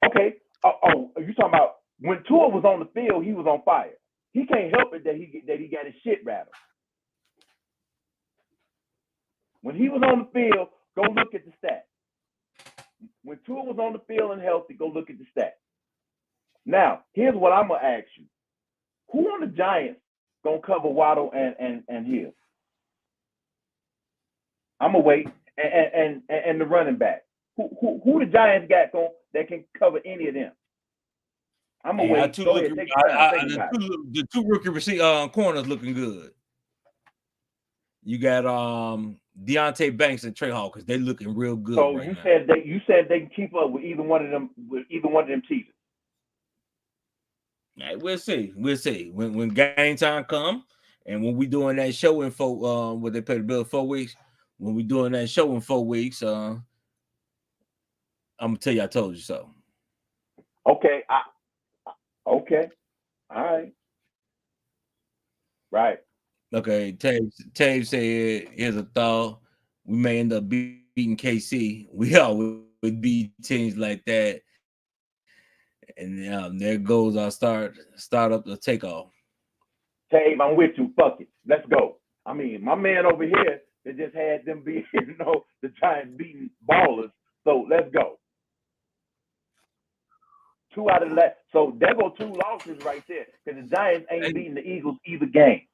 Okay. You talking about when Tua was on the field, he was on fire. He can't help it that he got his shit rattled. When he was on the field, go look at the stats. When Tua was on the field and healthy, go look at the stats. Now, here's what I'm gonna ask you: who on the Giants gonna cover Waddle and Hill? I'm gonna wait. And the running back. Who the Giants got that can cover any of them? I'm gonna wait. Go ahead, take your time. Think about it. The two rookie corners looking good. You got Deontay Banks and Trey Hawkins. They looking real good. So right you now. said they can keep up with either one of them Chiefs. Right, we'll see. We'll see when game time come, and when we doing that show in what they pay the bill 4 weeks. When we doing that show in 4 weeks, I'm gonna tell you I told you so. Okay. Okay. All right. Right. Okay. Tave said, "Here's a thought: we may end up beating KC. We always beat teams like that." And there goes our start up the takeoff. Tave, I'm with you. Fuck it. Let's go. I mean, my man over here that just had them be, the Giants beating ballers. So let's go. 2 out of that. So there go 2 losses right there. Because the Giants ain't beating the Eagles either game.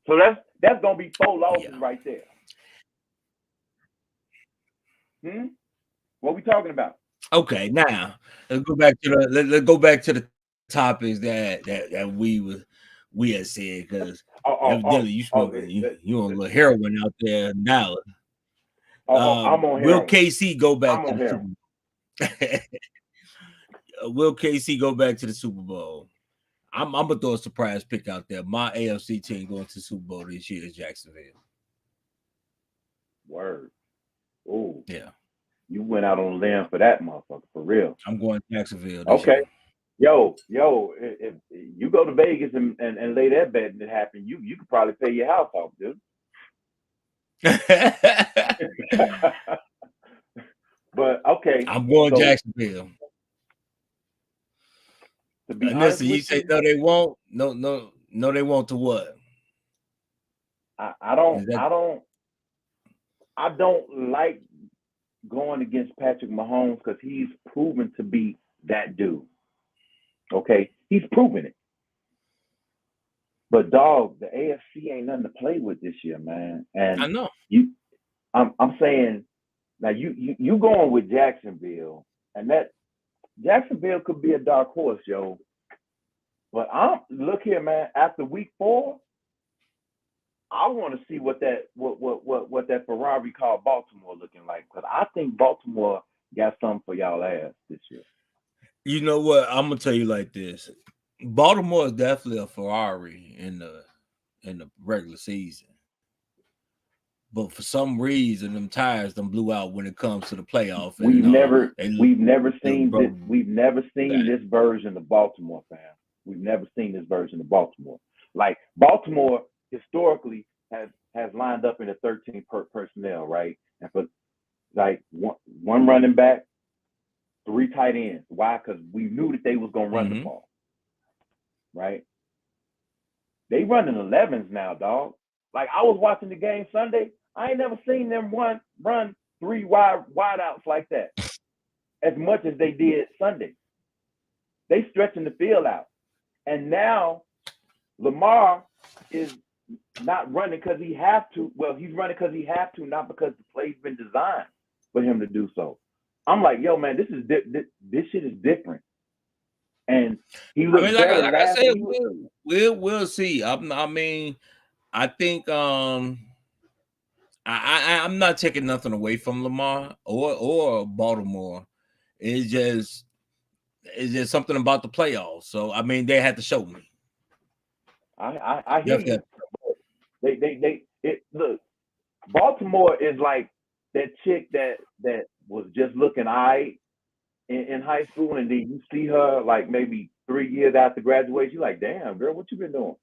So that's gonna be 4 losses right there. What we talking about? Okay, now let's go back to the topics that we had said, because evidently you smoking you on a little heroin out there in Dallas. I'm on will heroin. KC go back I'm to on the Super Bowl? Will KC go back to the Super Bowl? I'm gonna throw a surprise pick out there. My AFC team going to the Super Bowl this year is Jacksonville. Word. Oh yeah. You went out on a limb for that motherfucker, for real. I'm going to Jacksonville this okay. year. Yo, if you go to Vegas and lay that bet and it happen, you could probably pay your house off, dude. But okay. I'm going Jacksonville. To be honest, you say no, they won't. No, they won't. To what? I don't like going against Patrick Mahomes because he's proven to be that dude. Okay, he's proven it. But dog, the AFC ain't nothing to play with this year, man. And I know. I'm saying now you going with Jacksonville, and that Jacksonville could be a dark horse, yo. But look here, man. After week 4, I want to see what that Ferrari called Baltimore looking like, because I think Baltimore got something for y'all ass this year. You know what? I'm gonna tell you like this: Baltimore is definitely a Ferrari in the regular season, but for some reason, them tires them blew out when it comes to the playoff. We've never seen this version of Baltimore, fam. We've never seen this version of Baltimore. Like Baltimore historically has lined up in the 13 personnel, right? And for like one running back, 3 tight ends. Why? Because we knew that they was gonna run the ball, right? They running 11s now, dog. Like I was watching the game Sunday, I ain't never seen them run 3 wide outs like that as much as they did Sunday. They stretching the field out, and now Lamar is not running because he have to. Well, he's running because he have to, not because the play's been designed for him to do so. I'm like, yo, man, this shit is different. And he looks better. Like I said, we'll see. I think I'm not taking nothing away from Lamar or Baltimore. It's just something about the playoffs. So I mean, they had to show me. I hear you. Look, Baltimore is like that chick that was just looking right in high school, and then you see her like maybe 3 years after graduation, you're like, damn, girl, what you been doing?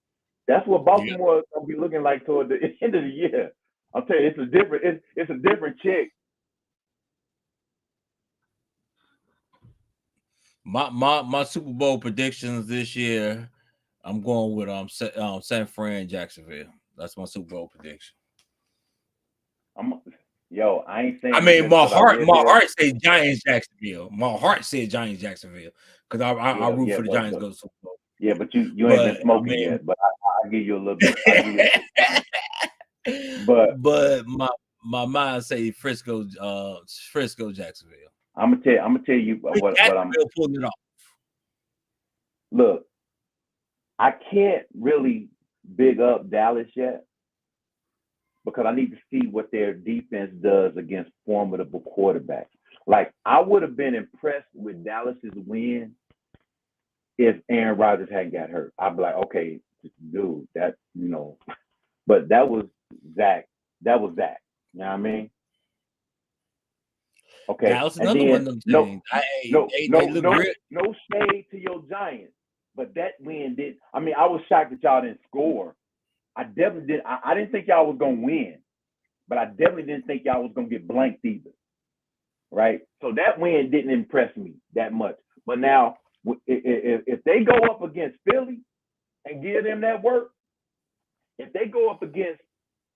That's what Baltimore is gonna be looking like toward the end of the year. I'll tell you, it's a different chick. My Super Bowl predictions this year, I'm going with San Fran, Jacksonville. That's my Super Bowl prediction. Yo, I ain't I saying it mean, just because I live my here. heart said Giants Jacksonville. My heart said Giants Jacksonville because I Yeah, root yeah, for the Giants to go to Super Bowl. yeah, but you ain't been But I smoking mean, yet. But I give you a little bit. I give you. But but my mind say Frisco Jacksonville. I'm gonna tell you what I'm. Jacksonville pulling it off. Look, I can't really big up Dallas yet because I need to see what their defense does against formidable quarterbacks. Like I would have been impressed with Dallas's win if Aaron Rodgers hadn't got hurt. I'd be like, okay, dude, that but that was Zach. That was Zach. You know what I mean? Okay, Dallas and another one then of them no, teams. no, They no, look no, great. no shade to your Giants, but that win did. I mean, I was shocked that y'all didn't score. I definitely did. I didn't think y'all was gonna win, but I definitely didn't think y'all was gonna get blanked either. Right? So that win didn't impress me that much. But now, if they go up against Philly and give them that work, if they go up against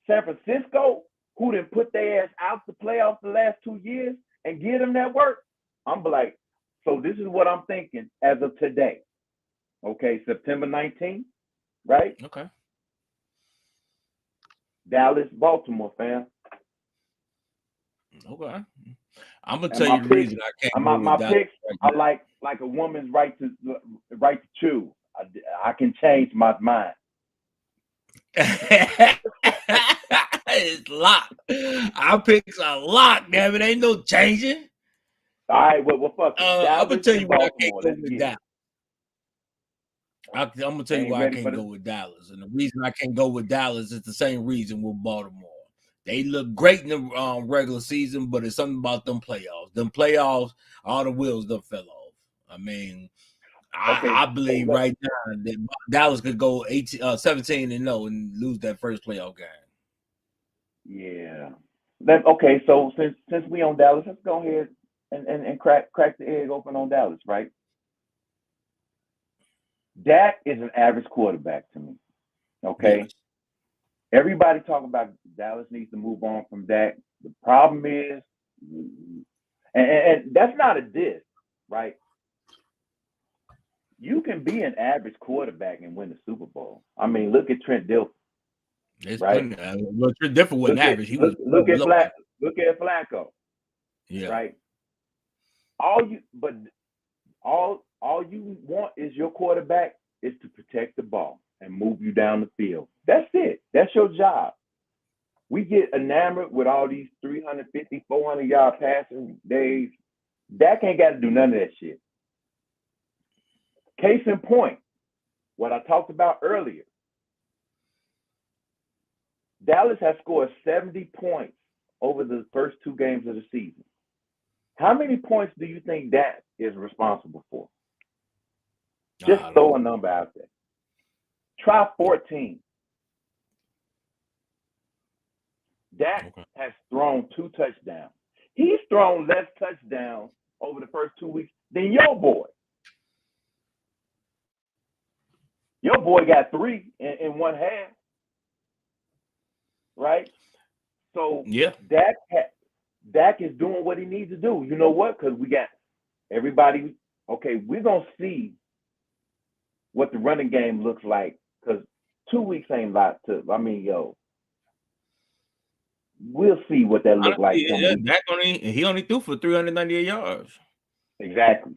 San Francisco, who didn't put their ass out the playoffs the last 2 years, and give them that work, I'm like, so this is what I'm thinking as of today. Okay, September 19th, right? Okay. Dallas, Baltimore, fam. Okay. I'm gonna And tell my you the picks, reason I can't go with my Dallas picks are like a woman's right to choose. I can change my mind. right now. It's locked. Our picks are locked, damn it. Ain't no changing. All right, well, fuck it. I'm gonna Dallas tell and you why I can't Baltimore. go Let's with get it. Dallas. I'm gonna tell you Ain't why I ready for can't this. go with Dallas, and the reason I can't go with Dallas is the same reason with Baltimore. They look great in the regular season, but it's something about them playoffs. Them playoffs, all the wheels done fell off. I mean, Okay, I believe so right now that Dallas could go 17-0 and lose that first playoff game. yeah. Okay, so since we on Dallas, let's go ahead and crack the egg open on Dallas, right? Dak is an average quarterback to me. Yes. Okay. Everybody talking about Dallas needs to move on from Dak. The problem is, and that's not a diss, right? You can be an average quarterback and win the Super Bowl. I mean, look at Trent Dilfer, It's right? plenty. Well, Trent Differ wasn't Look at average. He was look at below average. Flacco, Yeah. right? All you want is your quarterback is to protect the ball and move you down the field. That's it. That's your job. We get enamored with all these 350, 400-yard passing days. Dak ain't got to do none of that shit. Case in point, what I talked about earlier. Dallas has scored 70 points over the first 2 games of the season. How many points do you think Dak is responsible for? Just throw a number out there. Try 14. Dak has thrown 2 touchdowns. He's thrown less touchdowns over the first 2 weeks than your boy. Your boy got 3 in one half, right? So Yeah. Dak is doing what he needs to do. You know what? Because we got everybody. Okay, we're gonna see what the running game looks like. Because 2 weeks ain't a lot to. I mean, we'll see what that look like. Dak he only threw for 398 yards. Exactly.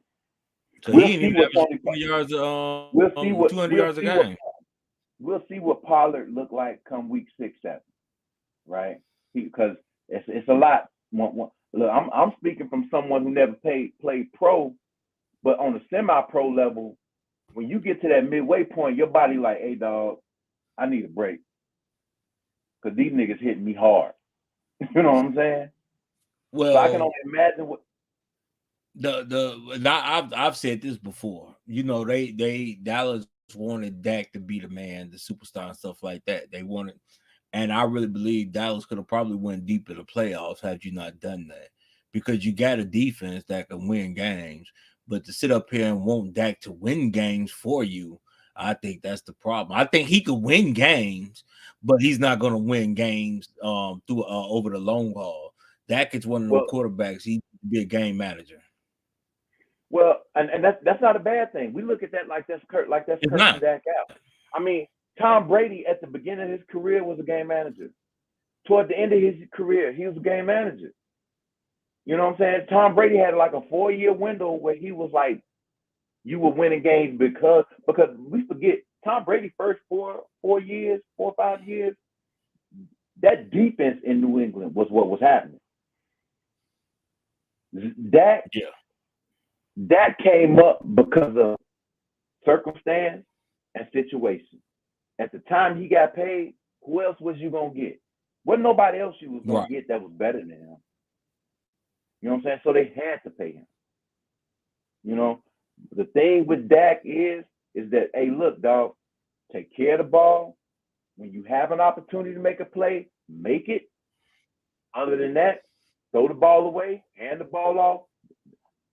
So We'll he ain't see even what average 20 yards. we'll see 200 yards a game. We'll see what Pollard look like come week 6, 7, right? Because it's a lot. Look, I'm speaking from someone who never played pro, but on a semi-pro level, when you get to that midway point, your body like, hey dog, I need a break. Because these niggas hitting me hard. You know what I'm saying? Well, so I can only imagine what I've said this before. You know, they Dallas wanted Dak to be the man, the superstar and stuff like that. They wanted, and I really believe Dallas could have probably went deep in the playoffs had you not done that. Because you got a defense that can win games, but to sit up here and want Dak to win games for you, I think that's the problem. I think he could win games, but he's not going to win games through over the long haul. Dak is one of them Well, quarterbacks. He be a game manager. and that's not a bad thing. We look at that like that's It's cursing not. Dak out. I mean, Tom Brady at the beginning of his career was a game manager. Toward the end of his career, he was a game manager. You know what I'm saying? Tom Brady had like a 4-year window where he was like, you were winning games because we forget Tom Brady's first 4 or 5 years, that defense in New England was what was happening. Dak came up because of circumstance and situation. At the time he got paid, who else was you gonna get? Wasn't nobody else you was gonna get that was better than him. You know what I'm saying? So they had to pay him. You know, the thing with Dak is that, hey, look, dog, take care of the ball. When you have an opportunity to make a play, make it. Other than that, throw the ball away, hand the ball off.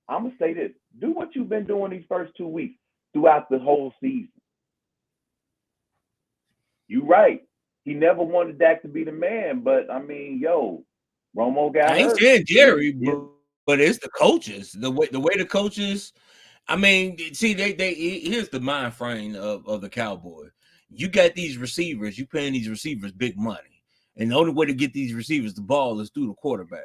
I'm going to say this. Do what you've been doing these first 2 weeks throughout the whole season. You're right. He never wanted Dak to be the man, but, I mean, Romo got hurt. I ain't saying Jerry, but it's the coaches. The way the coaches, I mean, see, they here's the mind frame of the Cowboy. You got these receivers, you paying these receivers big money. And the only way to get these receivers the ball is through the quarterback.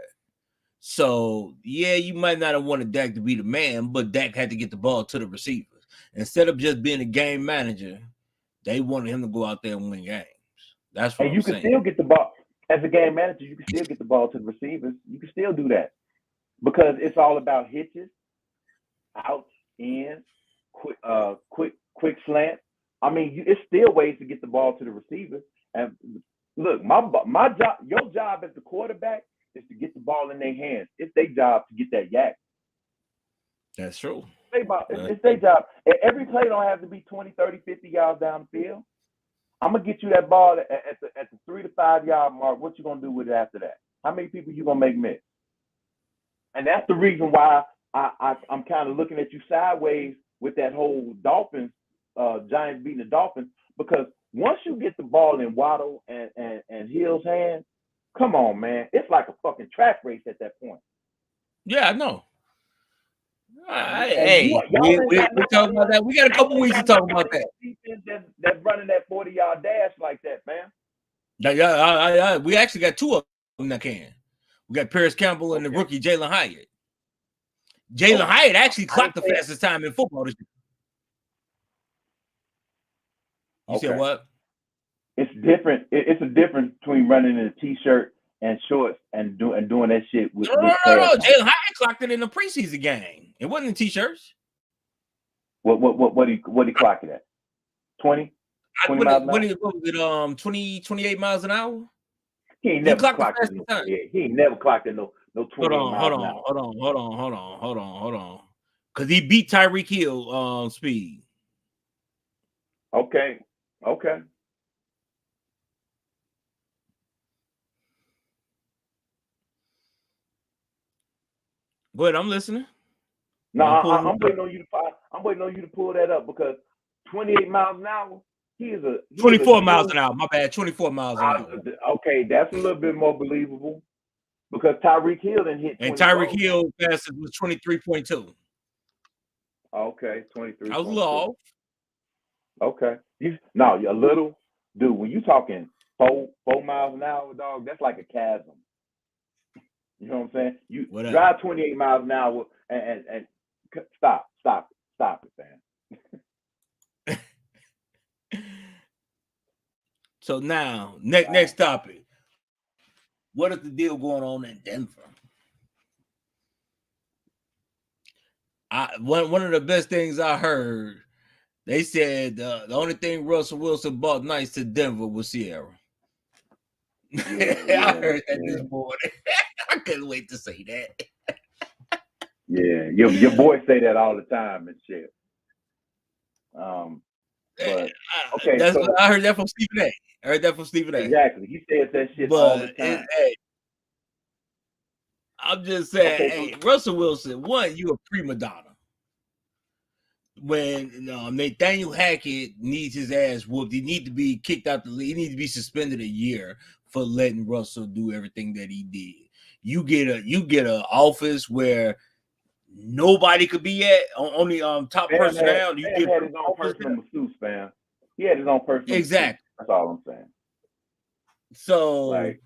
So, yeah, you might not have wanted Dak to be the man, but Dak had to get the ball to the receivers. Instead of just being a game manager, they wanted him to go out there and win games. That's what I'm saying. And you can still get the ball. As a game manager, you can still get the ball to the receivers. You can still do that. Because it's all about hitches, outs, in, quick slant. I mean, it's still ways to get the ball to the receivers. And look, my job, your job as the quarterback is to get the ball in their hands. It's their job to get that yak. That's true. It's their job. Every play don't have to be 20, 30, 50 yards down the field. I'm going to get you that ball at the 3 to 5 yard mark. What you going to do with it after that? How many people you going to make miss? And that's the reason why I'm kind of looking at you sideways with that whole Dolphins, Giants beating the Dolphins, because once you get the ball in Waddle and Hill's hands, come on, man. It's like a fucking track race at that point. Yeah, I know. Hey, we talk about that. We got a couple weeks to talk about that. That's running that 40-yard dash like that, man. Yeah, we actually got two of them that can. We got Paris Campbell and the rookie Jalen Hyatt. Jalen Hyatt actually clocked the fastest time in football this year. You said what? It's different. It's a difference between running in a t-shirt and shorts and doing that shit with. No. Jalen Hyatt clocked it in the preseason game. It wasn't in t-shirts. What he clocked it at? 20 miles an hour? What was it, 28 miles an hour? He ain't never clocked it. He ain't never clocked it no 20 miles an hour. Hold on. Because he beat Tyreek Hill speed. Okay. Go ahead, I'm listening. No, I'm waiting on you to. I'm waiting on you to pull that up because 28 miles an hour. He is a 24 miles an hour. My bad. 24 miles an hour. Okay, that's a little bit more believable because Tyreek Hill didn't hit. And Tyreek Hill fastest was 23.2. Okay, 23. I was a little off. Okay, a little, dude. When you talking 4 miles an hour, dog, that's like a chasm. You know what I'm saying? You drive 28 miles an hour and stop it, man. So now, next topic. What is the deal going on in Denver? One of the best things I heard, they said the only thing Russell Wilson bought nice to Denver was Sierra. I heard that this morning. I couldn't wait to say that. Yeah, your boys say that all the time and shit. But okay, I heard that from Stephen A. Exactly, he says that shit all the time. I'm just saying, Russell Wilson, one, you a prima donna. When Nathaniel Hackett needs his ass whooped, he need to be kicked out the league. He needs to be suspended a year for letting Russell do everything that he did. You get a office where nobody could be at, only top personnel. You Bam get had his own office personal masseuse, fam. He had his own personal masseuse. exactly. That's all I'm saying. So Like,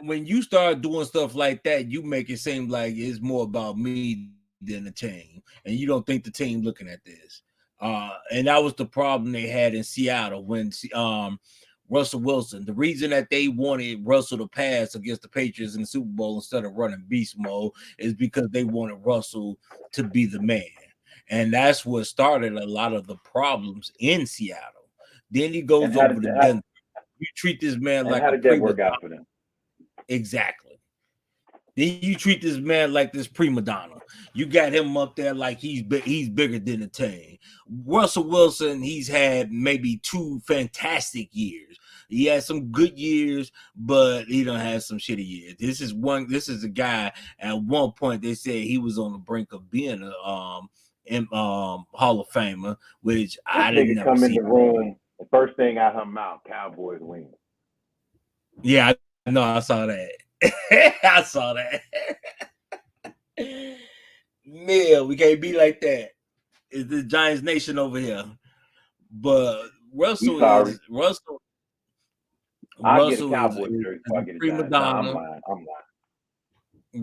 when you start doing stuff like that, you make it seem like it's more about me than the team, and you don't think the team looking at this. And that was the problem they had in Seattle when Russell Wilson. The reason that they wanted Russell to pass against the Patriots in the Super Bowl instead of running beast mode is because they wanted Russell to be the man. And that's what started a lot of the problems in Seattle. Then he goes over to Denver. You treat this man like how a did that work prima out for them? exactly. Then you treat this man like this prima donna. You got him up there like he's bigger than the team. Russell Wilson, he's had maybe 2 fantastic years. He had some good years, but he don't have some shitty years. This is a guy at one point they said he was on the brink of being a Hall of Famer, which This I didn't nigga never come in see. the room, the first thing out her mouth, Cowboys win. Yeah, I know. I saw that. I saw that. Man, we can't be like that. It's the Giants Nation over here. But We sorry. Russell I'll get a is Cowboys jersey before I a get a prima Giants. Nah, I'm donna. lying.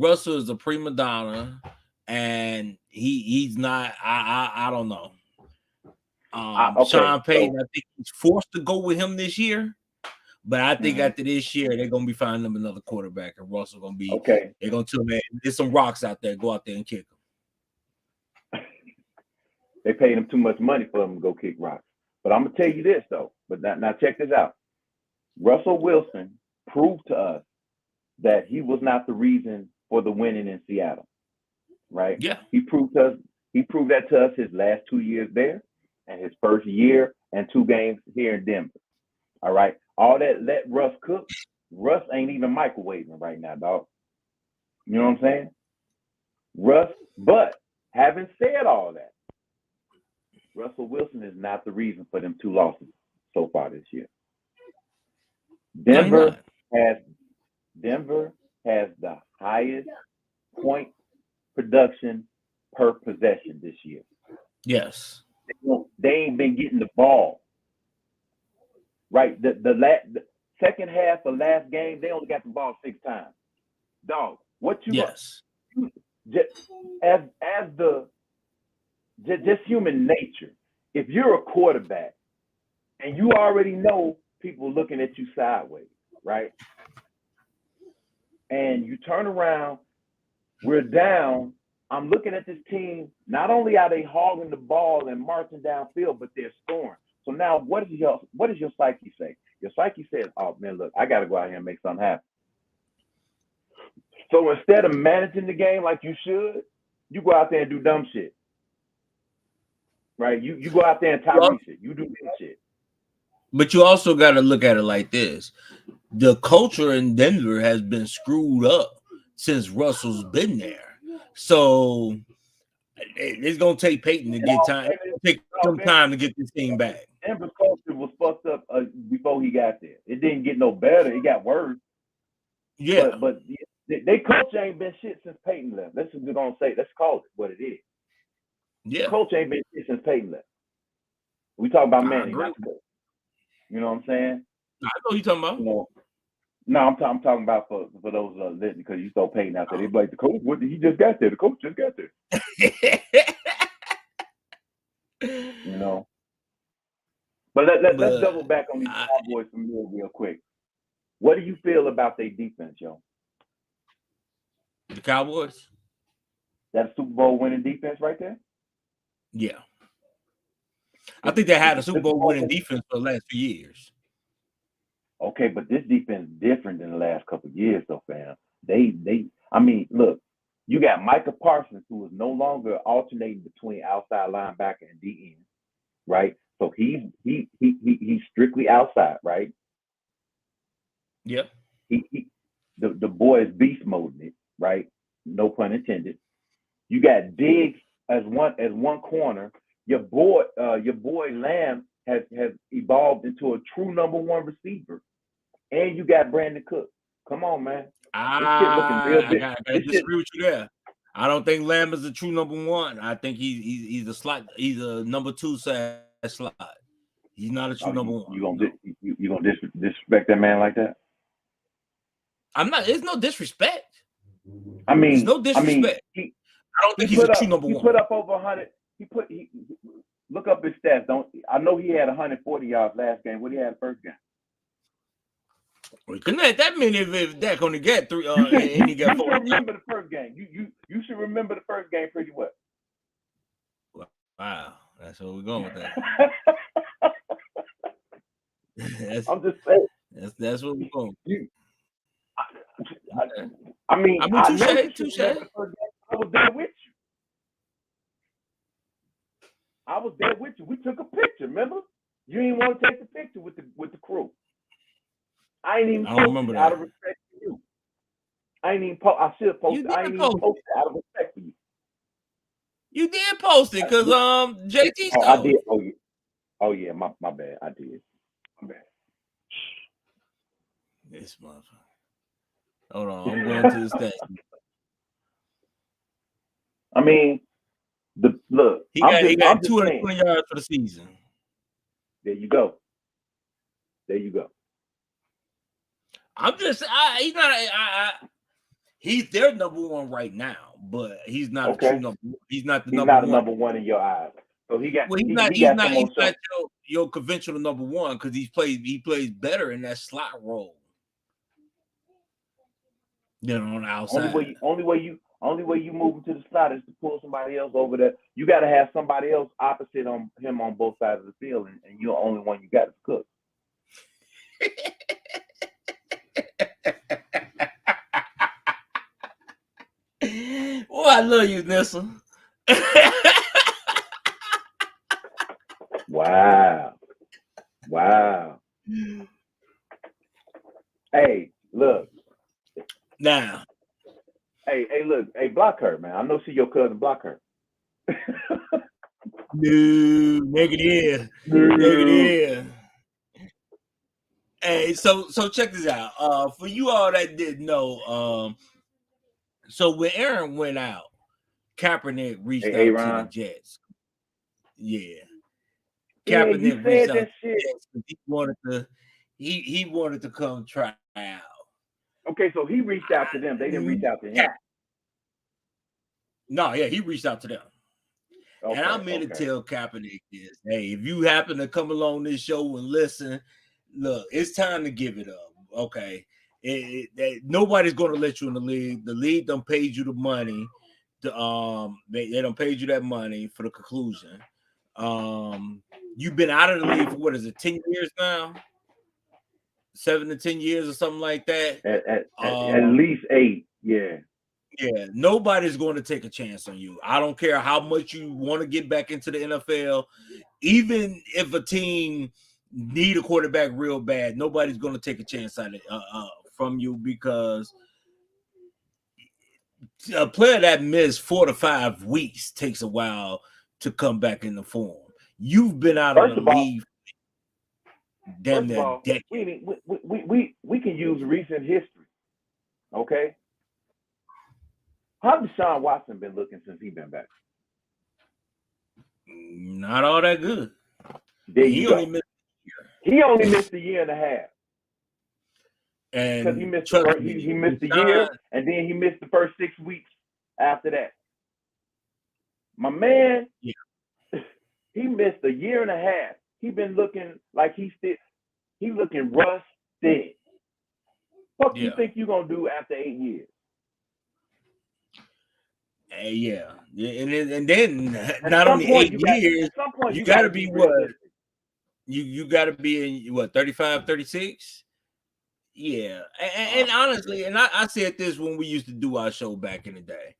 Russell is a prima donna, and he's not. I don't know. Sean Payton, I think he's forced to go with him this year. But I think after this year, they're gonna be finding them another quarterback, and Russell gonna be. Okay. They're gonna tell me there's some rocks out there. Go out there and kick them. They paid him too much money for him to go kick rocks. But I'm gonna tell you this though. But now check this out. Russell Wilson proved to us that he was not the reason for the winning in Seattle. Right? Yeah. He proved that to us his last 2 years there and his first year and 2 games here in Denver. All right. All that let Russ cook. Russ ain't even microwaving right now, dog. You know what I'm saying? Russ, but having said all that, Russell Wilson is not the reason for them 2 losses so far this year. Denver has the highest point production per possession this year. Yes. They ain't been getting the ball. Right? The second half of last game, they only got the ball 6 times. Dog, what you just human nature. If you're a quarterback and you already know people looking at you sideways, right? And you turn around, we're down. I'm looking at this team. Not only are they hogging the ball and marching downfield, but they're scoring. So now, what does your psyche say? Your psyche says, "Oh man, look, I got to go out here and make something happen." So instead of managing the game like you should, you go out there and do dumb shit. Right? You go out there and Tyree shit. You do dumb shit. But you also got to look at it like this: the culture in Denver has been screwed up since Russell's been there. So it's gonna take Peyton to get time. Take some time to get this team back. Denver's culture was fucked up before he got there. It didn't get no better. It got worse. Yeah. But their culture ain't been shit since Peyton left. Let's call it what it is. Yeah. Culture ain't been shit since Peyton left. We talk about Manning, not the coach. You know what I'm saying? I know what you're talking about. You know, no, I'm talking about for those listening, because you saw Peyton out there. They be like, the coach, he just got there. The coach just got there. You know. But let's double back on these Cowboys from here real quick. What do you feel about their defense, yo? The Cowboys? That Super Bowl winning defense right there? Yeah. I think they had a Super Bowl winning defense for the last few years. Okay, but this defense is different than the last couple of years, though, fam. Look, you got Micah Parsons, who is no longer alternating between outside linebacker and DN, right? So he's strictly outside, right? Yep. The boy is beast moding it, right? No pun intended. You got Diggs as one corner. Your boy Lamb has evolved into a true number 1 receiver, and you got Brandon Cook. Come on, man. This shit looking real I big. gotta disagree with you there. I don't think Lamb is a true number one. I think he's a slot. He's a number two slot. He's not a true number one. You gonna disrespect that man like that? I'm not. There's no disrespect. I mean, there's no disrespect. I don't think he's a true number one. He put up over 100. Look up his stats. I know he had 140 yards last game. What he had first game? We couldn't have that many if Dak only got three. And he got 4. You should remember the first game. You should remember the first game pretty well. Wow, that's where we're going with that. I'm just saying. That's what we're going. I mean, touche. I was there with you. We took a picture. Remember? You didn't want to take the picture with the crew. I ain't even posted out of respect for you. I ain't even post. I should have posted. I ain't even posted out of respect for you. You did post it because JT. I did. Oh yeah. My bad. I did. My bad. This motherfucker. Hold on. I'm going to the stats. I mean, look. He got 220 yards for the season. There you go. I'm just. He's not. He's their number one right now, but he's not a true number. He's not the number one. He's not number one in your eyes. So he got. Well, he's not your conventional number one because he plays better in that slot role. You know, on the outside. Only way you move into the slot is to pull somebody else over there. You got to have somebody else opposite on him on both sides of the field, and you're the only one you got to cook. Oh, I love you, Nissa. Wow. Hey, look. Now. Hey, look. Hey, block her, man. I know she your cousin. Block her. No, negative. Hey, so check this out. For you all that didn't know, so when Aaron went out, Kaepernick reached out to the Jets. Yeah. Kaepernick reached out to the Jets because he wanted to come try out. Okay, so he reached out to them. They didn't reach out to him. No, yeah, he reached out to them. Okay, and I'm here to tell Kaepernick this. Hey, if you happen to come along this show and listen, look, it's time to give it up. Okay. Nobody's going to let you in the league. The league done paid you the money. They done paid you that money for the conclusion. You've been out of the league for what is it, 10 years now? 7 to 10 years or something like that. At least 8, yeah. Yeah, nobody's going to take a chance on you. I don't care how much you want to get back into the NFL. Even if a team need a quarterback real bad, nobody's going to take a chance on it from you because a player that missed 4 to 5 weeks takes a while to come back in the form. You've been out of the league. First of all, we can use recent history. Okay. How has Deshaun Watson been looking since he's been back? Not all that good. He only missed a year and a half. And because he missed the year, and then he missed the first 6 weeks after that. My man, he missed a year and a half. He been looking like he looking rusted. What do you think you're gonna do after 8 years? And then not only 8 years, you got to be what? You got to be in what, 35, 36? Yeah. And honestly, and I said this when we used to do our show back in the day.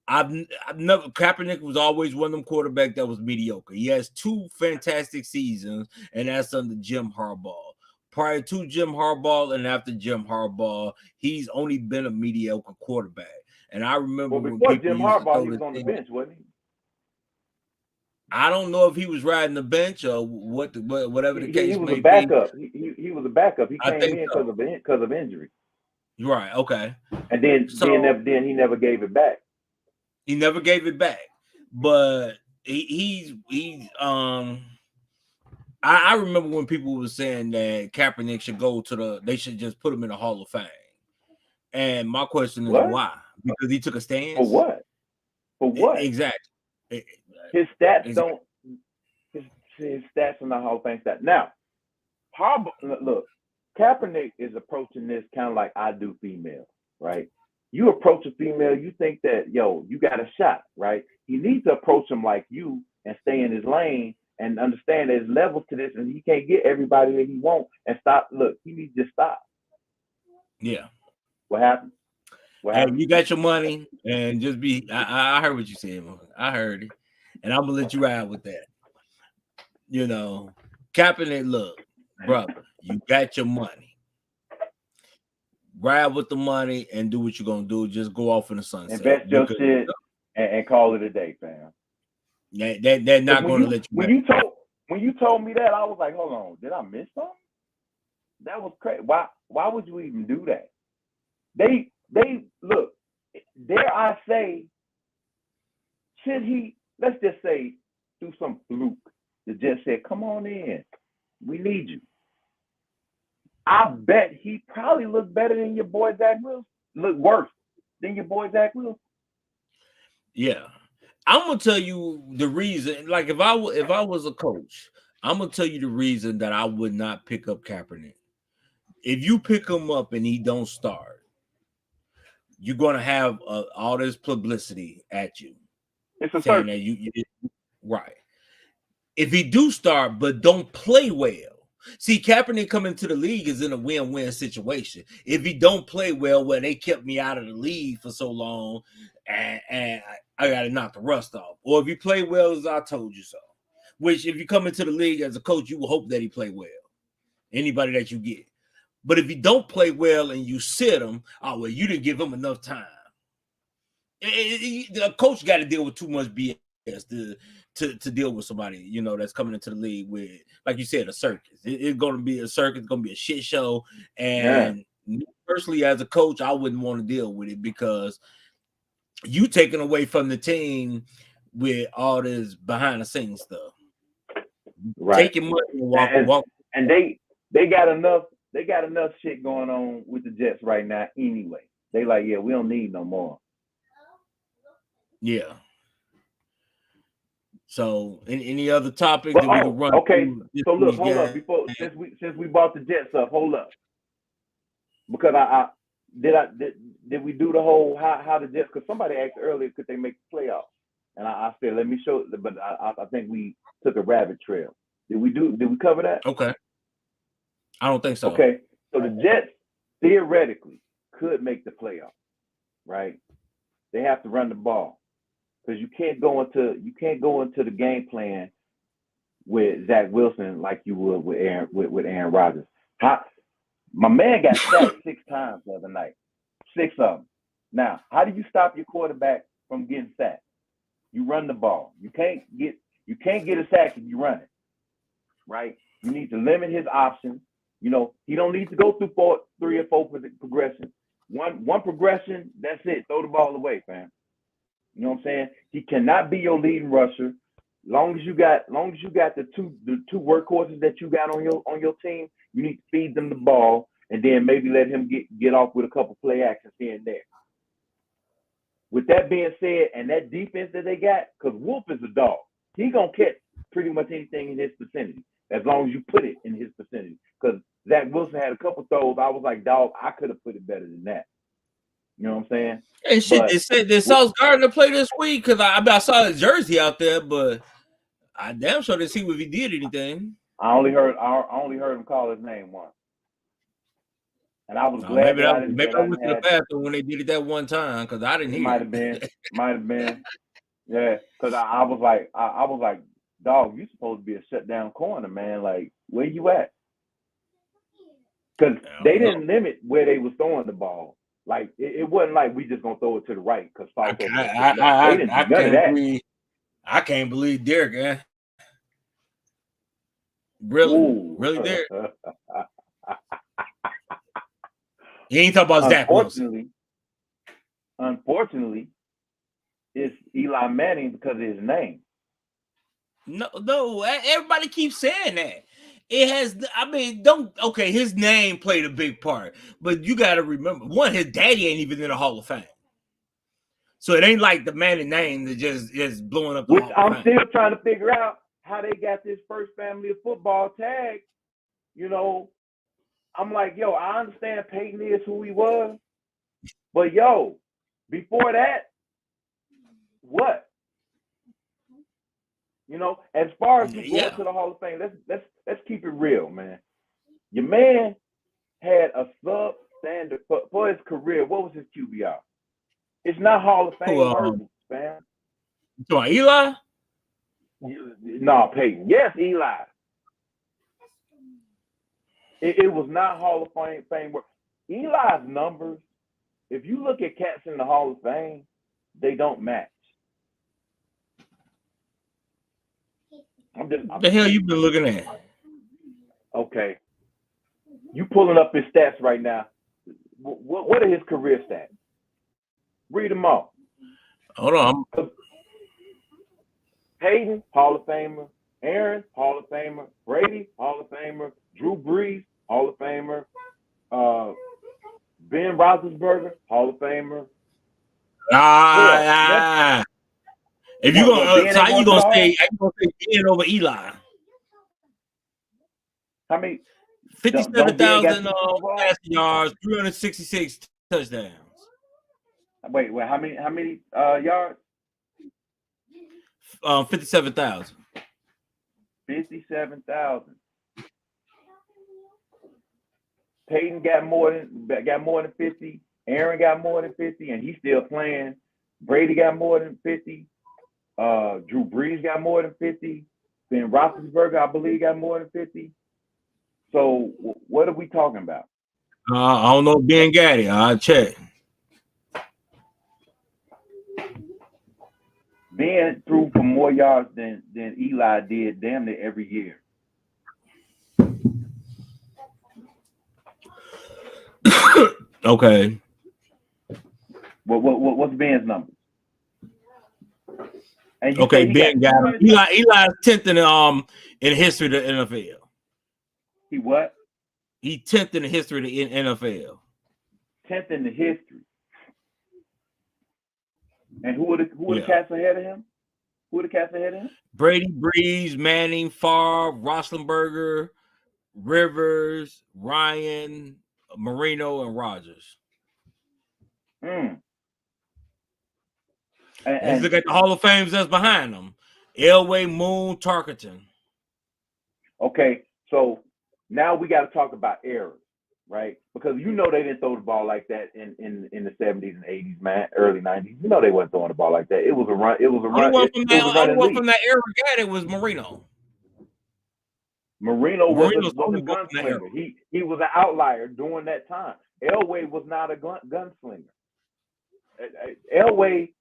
I've never, Kaepernick was always one of them quarterbacks that was mediocre. He has 2 fantastic seasons, and that's under Jim Harbaugh. Prior to Jim Harbaugh and after Jim Harbaugh, he's only been a mediocre quarterback. And I remember when before Jim Harbaugh, he was on the bench, wasn't he? I don't know if he was riding the bench or whatever the case may be. He was a backup. He was a backup. He came in because of injury. Right. Okay. And then So he never gave it back. he never gave it back, but he's I remember when people were saying that Kaepernick should go to they should just put him in the Hall of Fame. And my question is What? why? Because he took a For stance. what? For what? Exactly. His stats Exactly. don't. His stats are not Hall of Fame stats. Now, Harbaugh, look, Kaepernick is approaching this kind of like I do female, right? You approach a female, you think that, yo, you got a shot, right? He needs to approach him like you and stay in his lane and understand there's levels to this and he can't get everybody that he wants and stop. Look, he needs to stop. Yeah. What happened? What Hey, happened? you got your money and just be. I heard what you said. I heard it, and I'm gonna let you ride with that. You know, Kaepernick, look, brother, you got your money. Ride with the money and do what you're gonna do. Just go off in the sunset Invest your because shit and call it a day, fam. they're not When gonna let you back. when you told me that, I was like, hold on, did I miss something? That was crazy. Why would you even do that? They look, dare I say, should he, let's just say, through some fluke, that just said, come on in, we need you. I bet he probably looked better than your boy Zach Wilson. Look worse than your boy Zach Wilson. Yeah, I'm gonna tell you the reason. Like if I was a coach, I'm gonna tell you the reason that I would not pick up Kaepernick. If you pick him up and he don't start, you're gonna have all this publicity at you It's a saying that circus. you right. If he do start but don't play well, see Kaepernick coming to the league is in a win-win situation. If he don't play well, they kept me out of the league for so long, and I got to knock the rust off. Or if he play well, as I told you so. Which, if you come into the league as a coach, you will hope that he play well. Anybody that you get. But if he don't play well and you sit him, oh well, you didn't give him enough time. The coach got to deal with too much BS to deal with somebody that's coming into the league with, like you said, a circus. It's going to be a circus. It's going to be a shit show. And me personally, as a coach, I wouldn't want to deal with it because you taking away from the team with all this behind the scenes stuff. Right. Take your money and walk. And they got enough shit going on with the Jets right now anyway. They like, yeah, we don't need no more. Yeah. So, any other topic But, that we can run? Okay. So look, hold game? up. Before since we bought the Jets up, hold up. Because did we do the whole how the Jets? Because somebody asked earlier, could they make the playoffs? And I said, let me show. But I think we took a rabbit trail. Did we cover that? Okay. I don't think so. Okay. So the Jets theoretically could make the playoffs, right? They have to run the ball because you can't go into the game plan with Zach Wilson like you would with Aaron Rodgers. My man got sacked 6 times the other night, 6 of them. Now, how do you stop your quarterback from getting sacked? You run the ball. You can't get a sack if you run it, right? You need to limit his options. He don't need to go through 3 or 4 progressions. One progression, that's it. Throw the ball away, fam. You know what I'm saying? He cannot be your leading rusher. Long as you got the two workhorses that you got on your team, you need to feed them the ball and then maybe let him get off with a couple play actions here and there. With that being said, and that defense that they got, because Wolf is a dog, he gonna catch pretty much anything in his vicinity as long as you put it in his vicinity. Because Zach Wilson had a couple throws, I was like, dog, I could have put it better than that. You know what I'm saying? And shit, they said that Sauce Gardner play this week because I saw his jersey out there, but I damn sure didn't see if he did anything. I only heard him call his name once, and I was glad maybe that I went to the bathroom when they did it that one time because I didn't hear. Might have been, yeah. Because I was like, dog, you supposed to be a shutdown corner, man. Like, where you at? Because they didn't limit where they was throwing the ball. Like, it wasn't like we just gonna throw it to the right because I can't believe I can't believe Derek, man. Really, Ooh. really, Derek. You ain't talking about Zach Wilson. Unfortunately, it's Eli Manning because of his name. No, everybody keeps saying that. It has, I mean, okay, his name played a big part, but you got to remember, one, his daddy ain't even in the Hall of Fame. So it ain't like the Manning name that just is blowing up the Which Hall I'm of Fame. still trying to figure out how they got this first family of football tag. You know, I'm like, yo, I understand Peyton is who he was, but yo, before that, what? You know, as far as just going to the Hall of Fame, let's keep it real, man. Your man had a substandard for his career. What was his QBR? It's not Hall of Fame worthy, man. So Eli? No, Peyton. Yes, Eli. It was not Hall of Fame worthy. Eli's numbers, if you look at cats in the Hall of Fame, they don't match. What the hell you been looking at? Okay. You pulling up his stats right now. What are his career stats? Read them off. Hold on. Peyton, Hall of Famer. Aaron, Hall of Famer. Brady, Hall of Famer. Drew Brees, Hall of Famer. Ben Roethlisberger, Hall of Famer. If you gonna, so how you gonna say Ben over Eli? How many? 57,000 passing yards, 366 touchdowns. Wait, how many yards? 57,000. 57,000. Peyton got more than 50. Aaron got more than 50, and he's still playing. Brady got more than 50. Drew Brees got more than 50. Ben Roethlisberger, I believe, got more than 50. So what are we talking about? I don't know. Ben Gaddy, I'll check. Ben threw for more yards than Eli did damn near every year. Okay. What's Ben's numbers? And okay, Ben got him. Eli's 10th in history of the NFL. He what? He 10th in the history of the NFL. 10th in the history. And who are the cats ahead of him? Who are the cats ahead of him? Brady, Brees, Manning, Favre, Roethlisberger, Rivers, Ryan, Marino, and Rodgers. And look at the Hall of Fames that's behind them. Elway, Moon, Tarkenton. Okay, so now we got to talk about errors, right? Because you know they didn't throw the ball like that in the 70s and 80s, man, early 90s. You know they wasn't throwing the ball like that. It was a run. It was a run. Only one from that era guy was Marino. Marino was a gunslinger. He was an outlier during that time. Elway was not a gunslinger. Elway,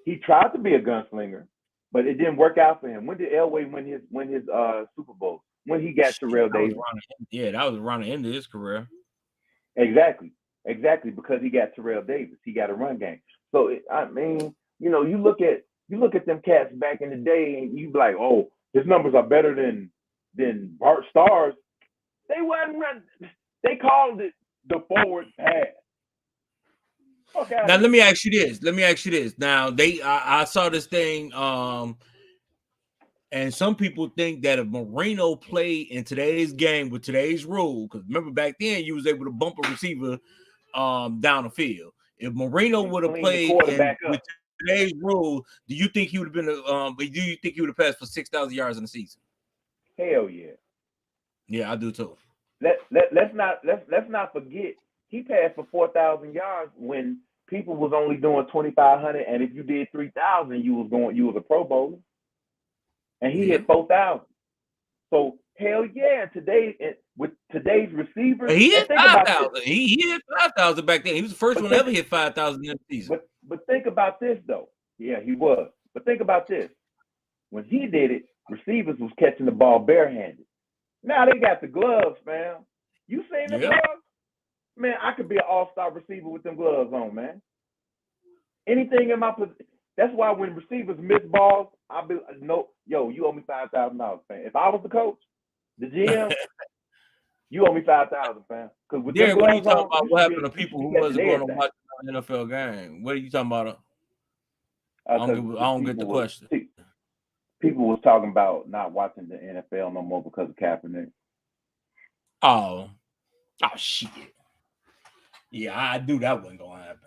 he tried to be a gunslinger, but it didn't work out for him. When did Elway win his Super Bowl? When he got Terrell Davis. That was around the end of his career. Exactly, because he got Terrell Davis. He got a run game. So I mean, you know, you look at them cats back in the day, and you be like, oh, his numbers are better than Bart Starr's. They wasn't running. They called it the forward pass. Okay. Now let me ask you this. Now I saw this thing, and some people think that if Marino played in today's game with today's rule, because remember back then you was able to bump a receiver down the field. If Marino would have played with today's rule, do you think he would have been do you think he would have passed for 6,000 yards in the season? Hell yeah. Yeah, I do too. Let's not forget he passed for 4,000 yards when people was only doing 2,500, and if you did 3,000, you was a Pro Bowler, and he hit 4,000. So hell yeah, with today's receivers, he hit 5,000. He hit 5,000 back then. He was the first one to ever hit 5,000 in the season. But think about this though. Yeah, he was. But think about this. When he did it, receivers was catching the ball barehanded. Now they got the gloves, fam. You seen the gloves? Man, I could be an all-star receiver with them gloves on, man. Anything in my position. That's why when receivers miss balls, I'll be no, yo, you owe me $5,000, fam. If I was the coach, the GM, you owe me $5,000, fam. Because with them Derek, what are you gloves talking on, about? What happened to you should people be who catching wasn't going to everything. watch an NFL game? What are you talking about? I don't get the question. People was talking about not watching the NFL no more because of Kaepernick. Oh shit. Yeah, I knew that wasn't gonna happen.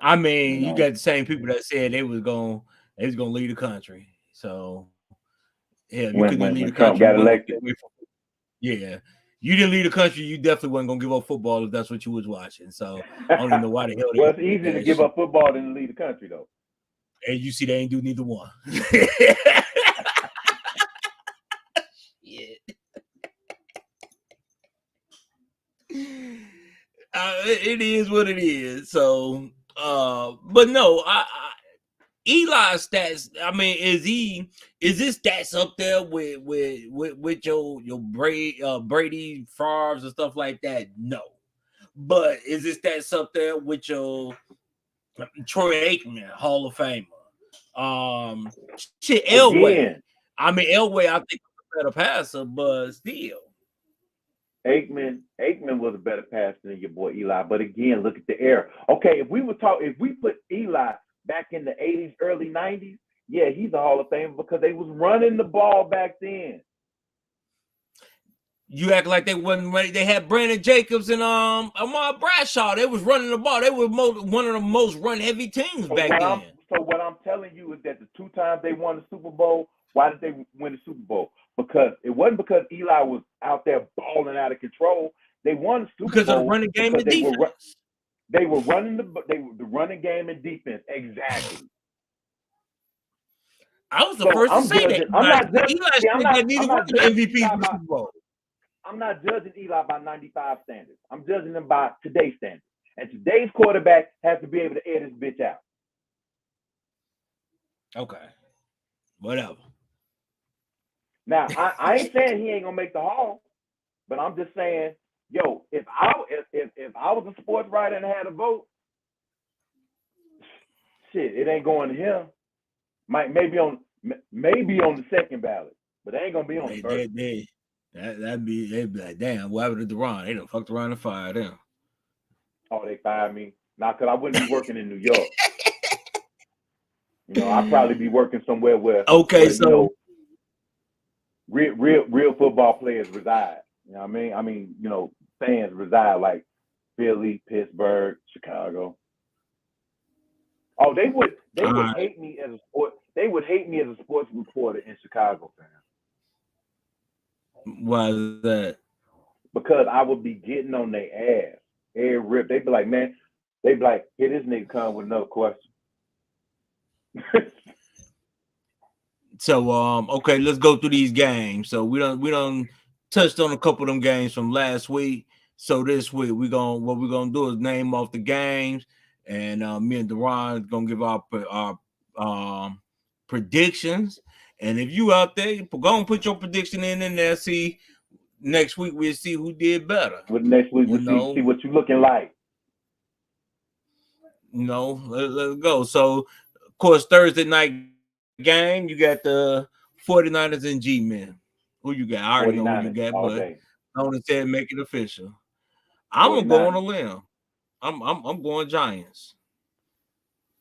I mean, you got the same people that said they was gonna leave the country. So yeah, you couldn't leave the Trump country. got elected. Yeah. You didn't leave the country, you definitely wasn't gonna give up football if that's what you was watching. So I don't even know why the hell they well, it's easier to give up football than to leave the country, though. And you see, they ain't do neither one. It is what it is. So, but no, Eli's stats. I mean, is his stats up there with your Brady, Favre's and stuff like that? No, but is his stats up there with your Troy Aikman, Hall of Famer? Shit, Elway. Again, I mean, Elway, I think was a better passer, but still. Aikman was a better passer than your boy Eli. But again, look at the era. Okay, if we put Eli back in the 80s, early 90s, yeah, he's a Hall of Famer because they was running the ball back then. You act like they wasn't ready. They had Brandon Jacobs and Ahmad Bradshaw. They was running the ball. They were one of the most run-heavy teams back then. So what I'm telling you is that the 2 times they won the Super Bowl, why did they win the Super Bowl? Because it wasn't because Eli was out there balling out of control. They won the Super Bowl because of the running game and defense. They were running the running game and defense. Exactly. I was the first to say that. I'm not judging Eli by 95 standards. I'm judging him by today's standards. And today's quarterback has to be able to air this bitch out. Okay. Whatever. Now, I ain't saying he ain't gonna make the Hall, but I'm just saying, yo, if I was a sports writer and I had a vote, shit, it ain't going to him. Maybe on the second ballot, but it ain't gonna be on the first. They'd be like, damn, what happened to Deron? They done fucked around and fired him. Oh, they fired me? Nah, because I wouldn't be working in New York. I'd probably be working somewhere where real football players reside. You know what I mean? I mean, fans reside like Philly, Pittsburgh, Chicago. Oh, they would hate me as a sport. They would hate me as a sports reporter in Chicago, fam. Why is that? Because I would be getting on their ass. Every rip. They'd be like, man, here this nigga come with another question. So okay, let's go through these games. So we done touched on a couple of them games from last week. So this week what we're gonna do is name off the games, and me and Deron gonna give our predictions. And if you out there, go and put your prediction in there. See, next week we'll see who did better. But next week we'll see what you're looking like. Let's go. So, of course, Thursday night game, you got the 49ers and G-Men. Who you got? I already know who you got, but I want to say make it official. I'm gonna go on a limb. I'm going Giants.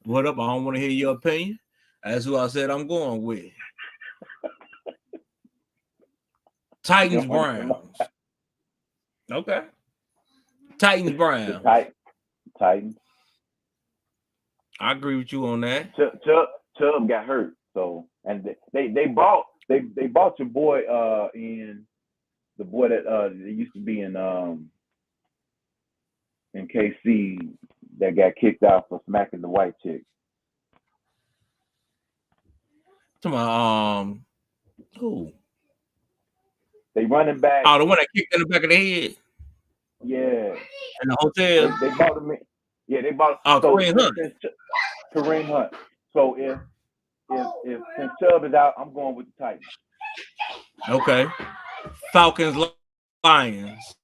What up? I don't want to hear your opinion. That's who I said I'm going with. Titans Browns. Okay. Titans Browns. Titans. I agree with you on that. Chubb got hurt, so and they bought your boy the boy that used to be in KC that got kicked out for smacking the white chick. Come on, who? They running back. Oh, the one that kicked in the back of the head. Yeah. In the hotel. They bought him. Yeah, they bought. Kareem Hunt. Kareem Hunt. So since Chubb is out, I'm going with the Titans. Okay. Falcons, Lions.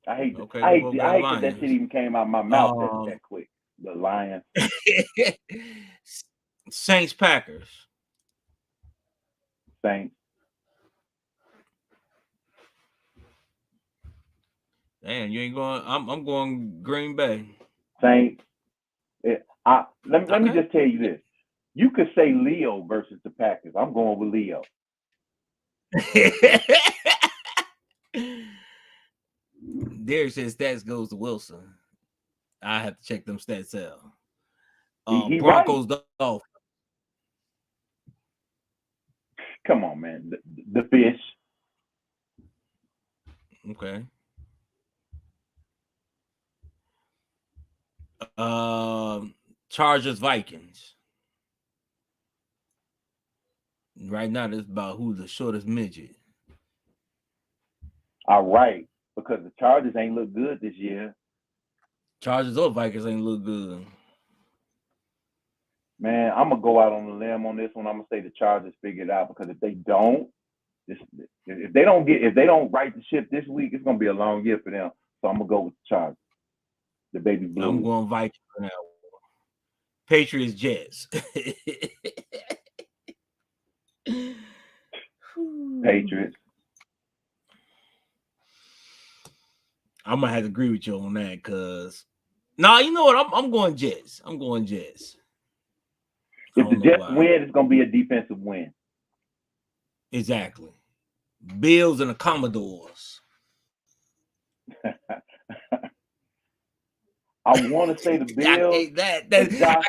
I hate Okay, I we hate both I got hate that shit Lions. even came out of my mouth that quick. The Lions. Saints Packers. Saints. Man, you ain't going. I'm going Green Bay. Saints. Let me Okay. just tell you this. You could say Leo versus the Packers. I'm going with Leo. Derek says stats goes to Wilson. I have to check them stats out. He Broncos right. Dolphins. Come on, man. The fish. Okay. Chargers Vikings. Right now, it's about who's the shortest midget. All right. Because the Chargers ain't look good this year. Chargers or Vikings ain't look good. Man, I'm gonna go out on a limb on this one. I'm gonna say the Chargers figure it out because if they don't, if they don't right the ship this week, it's gonna be a long year for them. So I'm gonna go with the Chargers, the baby blues. I'm going Vikings for now. Patriots Jets. Patriots. I'm gonna have to agree with you on that because you know what? I'm going Jets. I'm going Jets. If the Jets win, it's gonna be a defensive win. Exactly. Bills and the Commodores. I want to say the Bills. I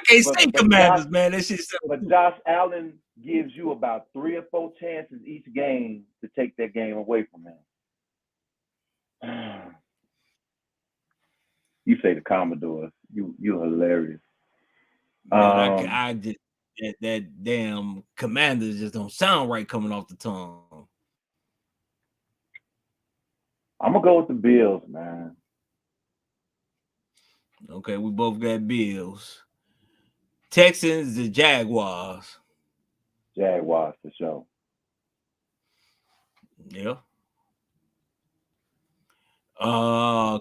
can't say Commanders, man. That shit's but Josh Allen gives you about 3 or 4 chances each game to take that game away from him. You say the Commodores. You're hilarious. Man, I just that damn Commanders just don't sound right coming off the tongue. I'm gonna go with the Bills, man. Okay, we both got Bills. Texans, the Jaguars. Jaguars for sure. Yeah.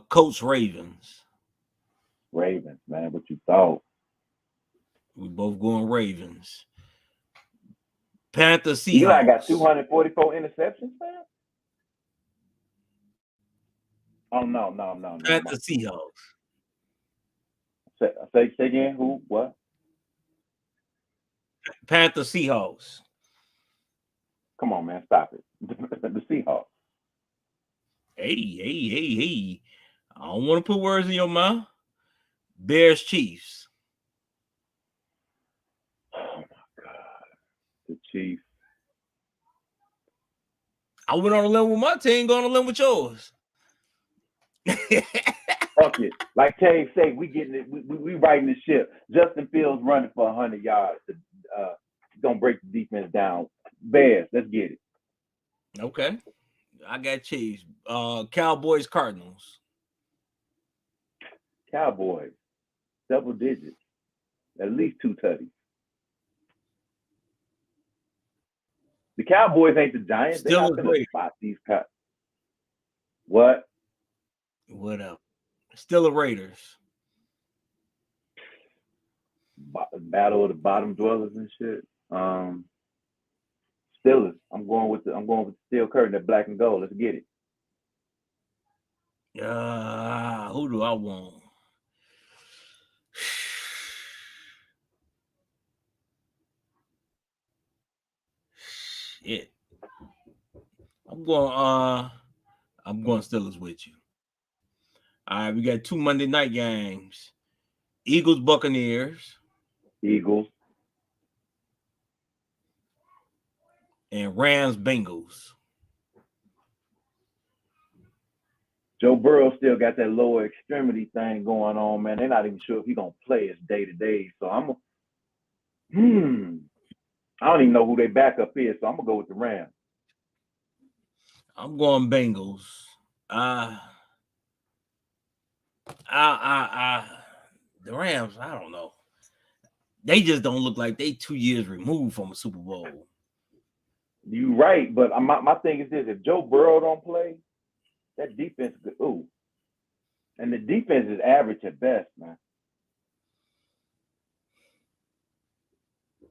Colts, Ravens. Ravens, man. What you thought? We both going Ravens. Panthers, Seahawks. Eli got 244 interceptions, man. Oh no. Panthers, Seahawks. Say again. Who? What? Panthers, Seahawks. Come on, man. Stop it. The Seahawks. Hey. I don't want to put words in your mouth. Bears, Chiefs. Oh my God. The Chiefs. I went on a limb with my team, going on a limb with yours. Fuck it. Like Tay say, we getting it. We riding the ship. Justin Fields running for 100 yards. Gonna break the defense down. Bears, let's get it. Okay. I got Chiefs. Cowboys, Cardinals. Cowboys, double digits. At least 2 tutties. The Cowboys ain't the Giants. They're not gonna spot these cuts. What? What up? Still the Raiders. Battle of the bottom dwellers and shit. Steelers. I'm going with the steel curtain, that black and gold. Let's get it. Who do I want? Shit. I'm going Steelers with you. All right, we got 2 Monday night games. Eagles, Buccaneers. Eagles. And Rams, Bengals. Joe Burrow still got that lower extremity thing going on, man. They're not even sure if he's gonna play his day to day. So I don't even know who their backup is, so I'm gonna go with the Rams. I'm going Bengals. The Rams, I don't know. They just don't look like they 2 years removed from a Super Bowl. You're right, but my thing is this: if Joe Burrow don't play, that defense, And the defense is average at best, man.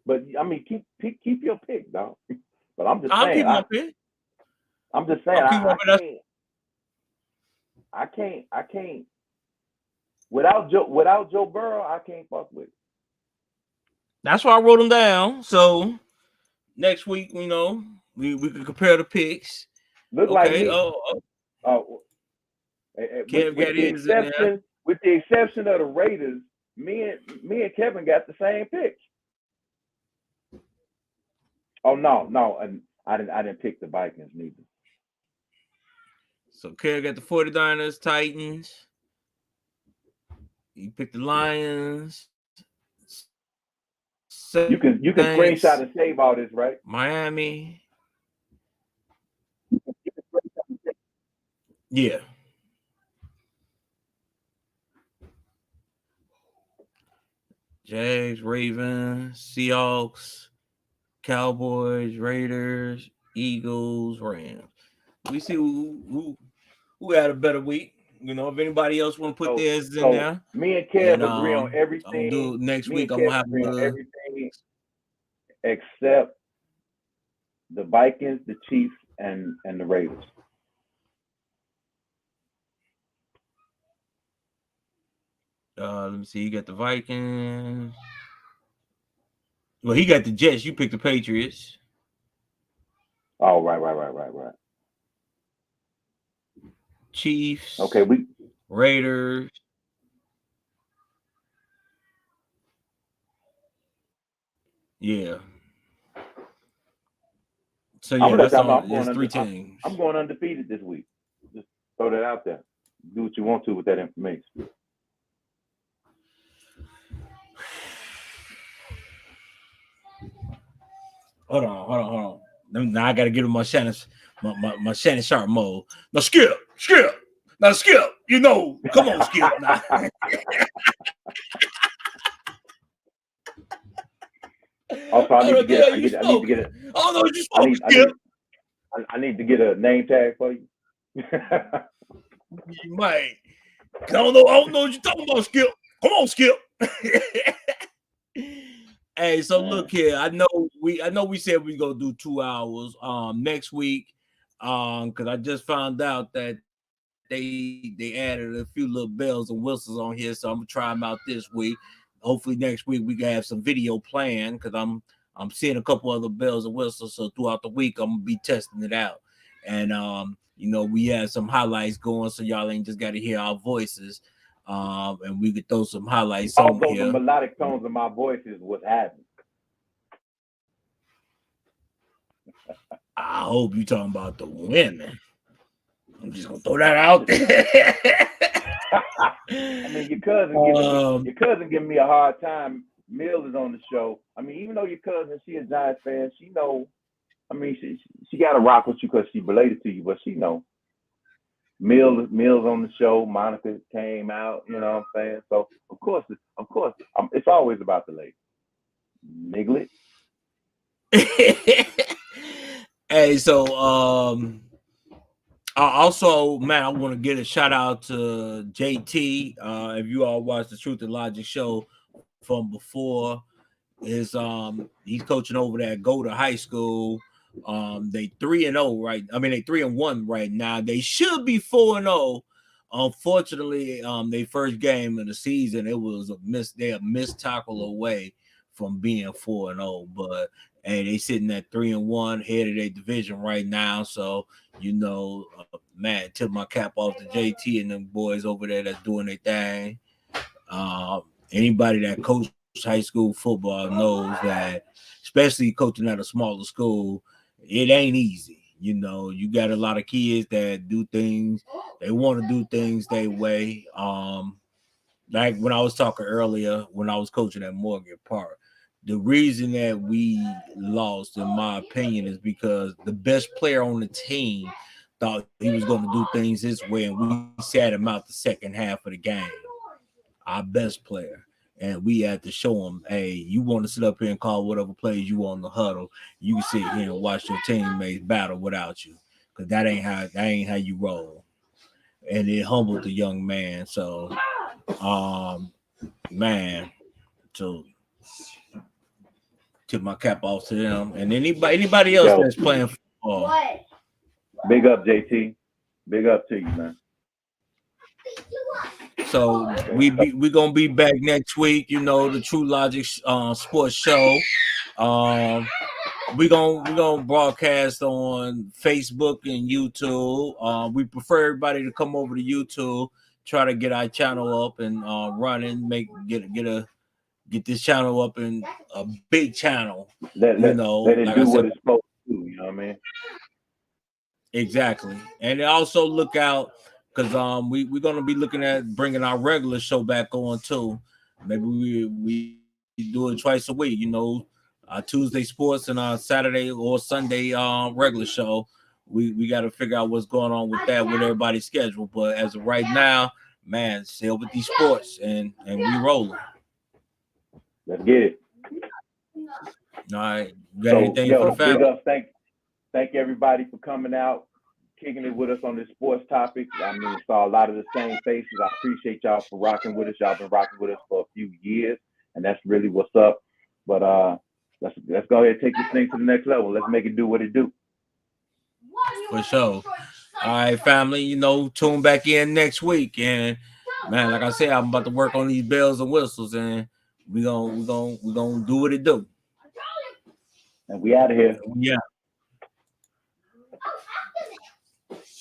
But I mean, keep your pick, dog. But I'm just I'll saying, keep my pick. I'm just saying, I'll keep my pick. I can't. Without Joe Burrow, I can't fuck with it. That's why I wrote them down. So next week, we can compare the picks. Look Okay. like me. Kev got his in there. With the exception of the Raiders, me and Kevin got the same picks. Oh no, and I didn't pick the Vikings neither. So Kev got the 49ers, Titans. You picked the Lions. You can screenshot and save all this, right? Miami. Yeah. Jags, Ravens, Seahawks, Cowboys, Raiders, Eagles, Rams. We see who had a better week. If anybody else want to put theirs in there. Me and Kev agree on everything. Next week I'm gonna have everything except the Vikings, the Chiefs, and the Raiders. Let me see. You got the Vikings. Well, he got the Jets. You picked the Patriots. Oh, right. Chiefs. Okay, Raiders. Yeah. So yeah, that's three teams. I'm going undefeated this week. Just throw that out there. Do what you want to with that information. Hold on. Now I gotta get him my Shannon Sharp mode. Now Skip. Now Skip. Come on, Skip. Now. Also, I need to get it. Oh no, you spoke, Skip. I need to get a name tag for you. You might. I don't know what you're talking about, Skip. Come on, Skip. Hey, so look here. I know we said we gonna do 2 hours next week. Because I just found out that they added a few little bells and whistles on here, so I'm gonna try them out this week. Hopefully next week we can have some video planned because I'm seeing a couple other bells and whistles. So throughout the week I'm gonna be testing it out, and we have some highlights going, so y'all ain't just got to hear our voices. And we could throw some highlights on here. The melodic tones of my voice is what's happening. I hope you're talking about the women. I'm just gonna throw that out there. I mean, your cousin giving me a hard time. Mill is on the show. I mean, even though your cousin, she a Giants fan, she know. I mean, she got to rock with you because she related to you, but she know. Mill's on the show. Monica came out. You know what I'm saying? So of course, it's always about the lady. Niglet. Hey, so also, man, I want to get a shout out to JT. If you all watched the Truth and Logic show from before, he's coaching over there at Golden High School. They 3-0 right. I mean, they 3-1 right now. They should be 4-0. Unfortunately, their first game of the season, it was a missed tackle away from being 4-0. But hey, they sitting at 3-1, head of their division right now. So man, tip my cap off to JT and them boys over there that's doing their thing. Anybody that coached high school football knows that, especially coaching at a smaller school, it ain't easy. You got a lot of kids that do things, they want to do things their way. Like when I was talking earlier, when I was coaching at Morgan Park, the reason that we lost, in my opinion, is because the best player on the team thought he was going to do things his way, and we sat him out the second half of the game. Our best player. And we had to show him, hey, you want to sit up here and call whatever plays you want in the huddle. You can sit here and watch your teammates battle without you, because that ain't how you roll. and it humbled the young man. So, man, so tip my cap off to them, and anybody else Yo, that's playing football. big up, JT. Big up to you, man. So we gonna be back next week. You know, the TruLogic Sports Show. Um, we gonna broadcast on Facebook and YouTube. We prefer everybody to come over to YouTube, try to get our channel up and running, get this channel up in a big channel. Let it Like I do said, what it's supposed to do. You know what I mean? exactly. And also look out because we're gonna be looking at bringing our regular show back on too. Maybe we do it twice a week. Tuesday sports and Saturday or Sunday regular show. We got to figure out what's going on with that with everybody's schedule. But as of right now, man, still with these sports and we rolling. Let's get it. All right, you got So, anything for the big family? up. Thank everybody for coming out, kicking it with us on this sports topic. I mean, saw a lot of the same faces. I appreciate y'all for rocking with us. Y'all been rocking with us for a few years, and that's really what's up. But let's go ahead and take this thing to the next level. Let's make it do what it do. For sure. All right, family. Tune back in next week, and man, like I said, I'm about to work on these bells and whistles, and we gonna do what it do. And we out of here. Yeah.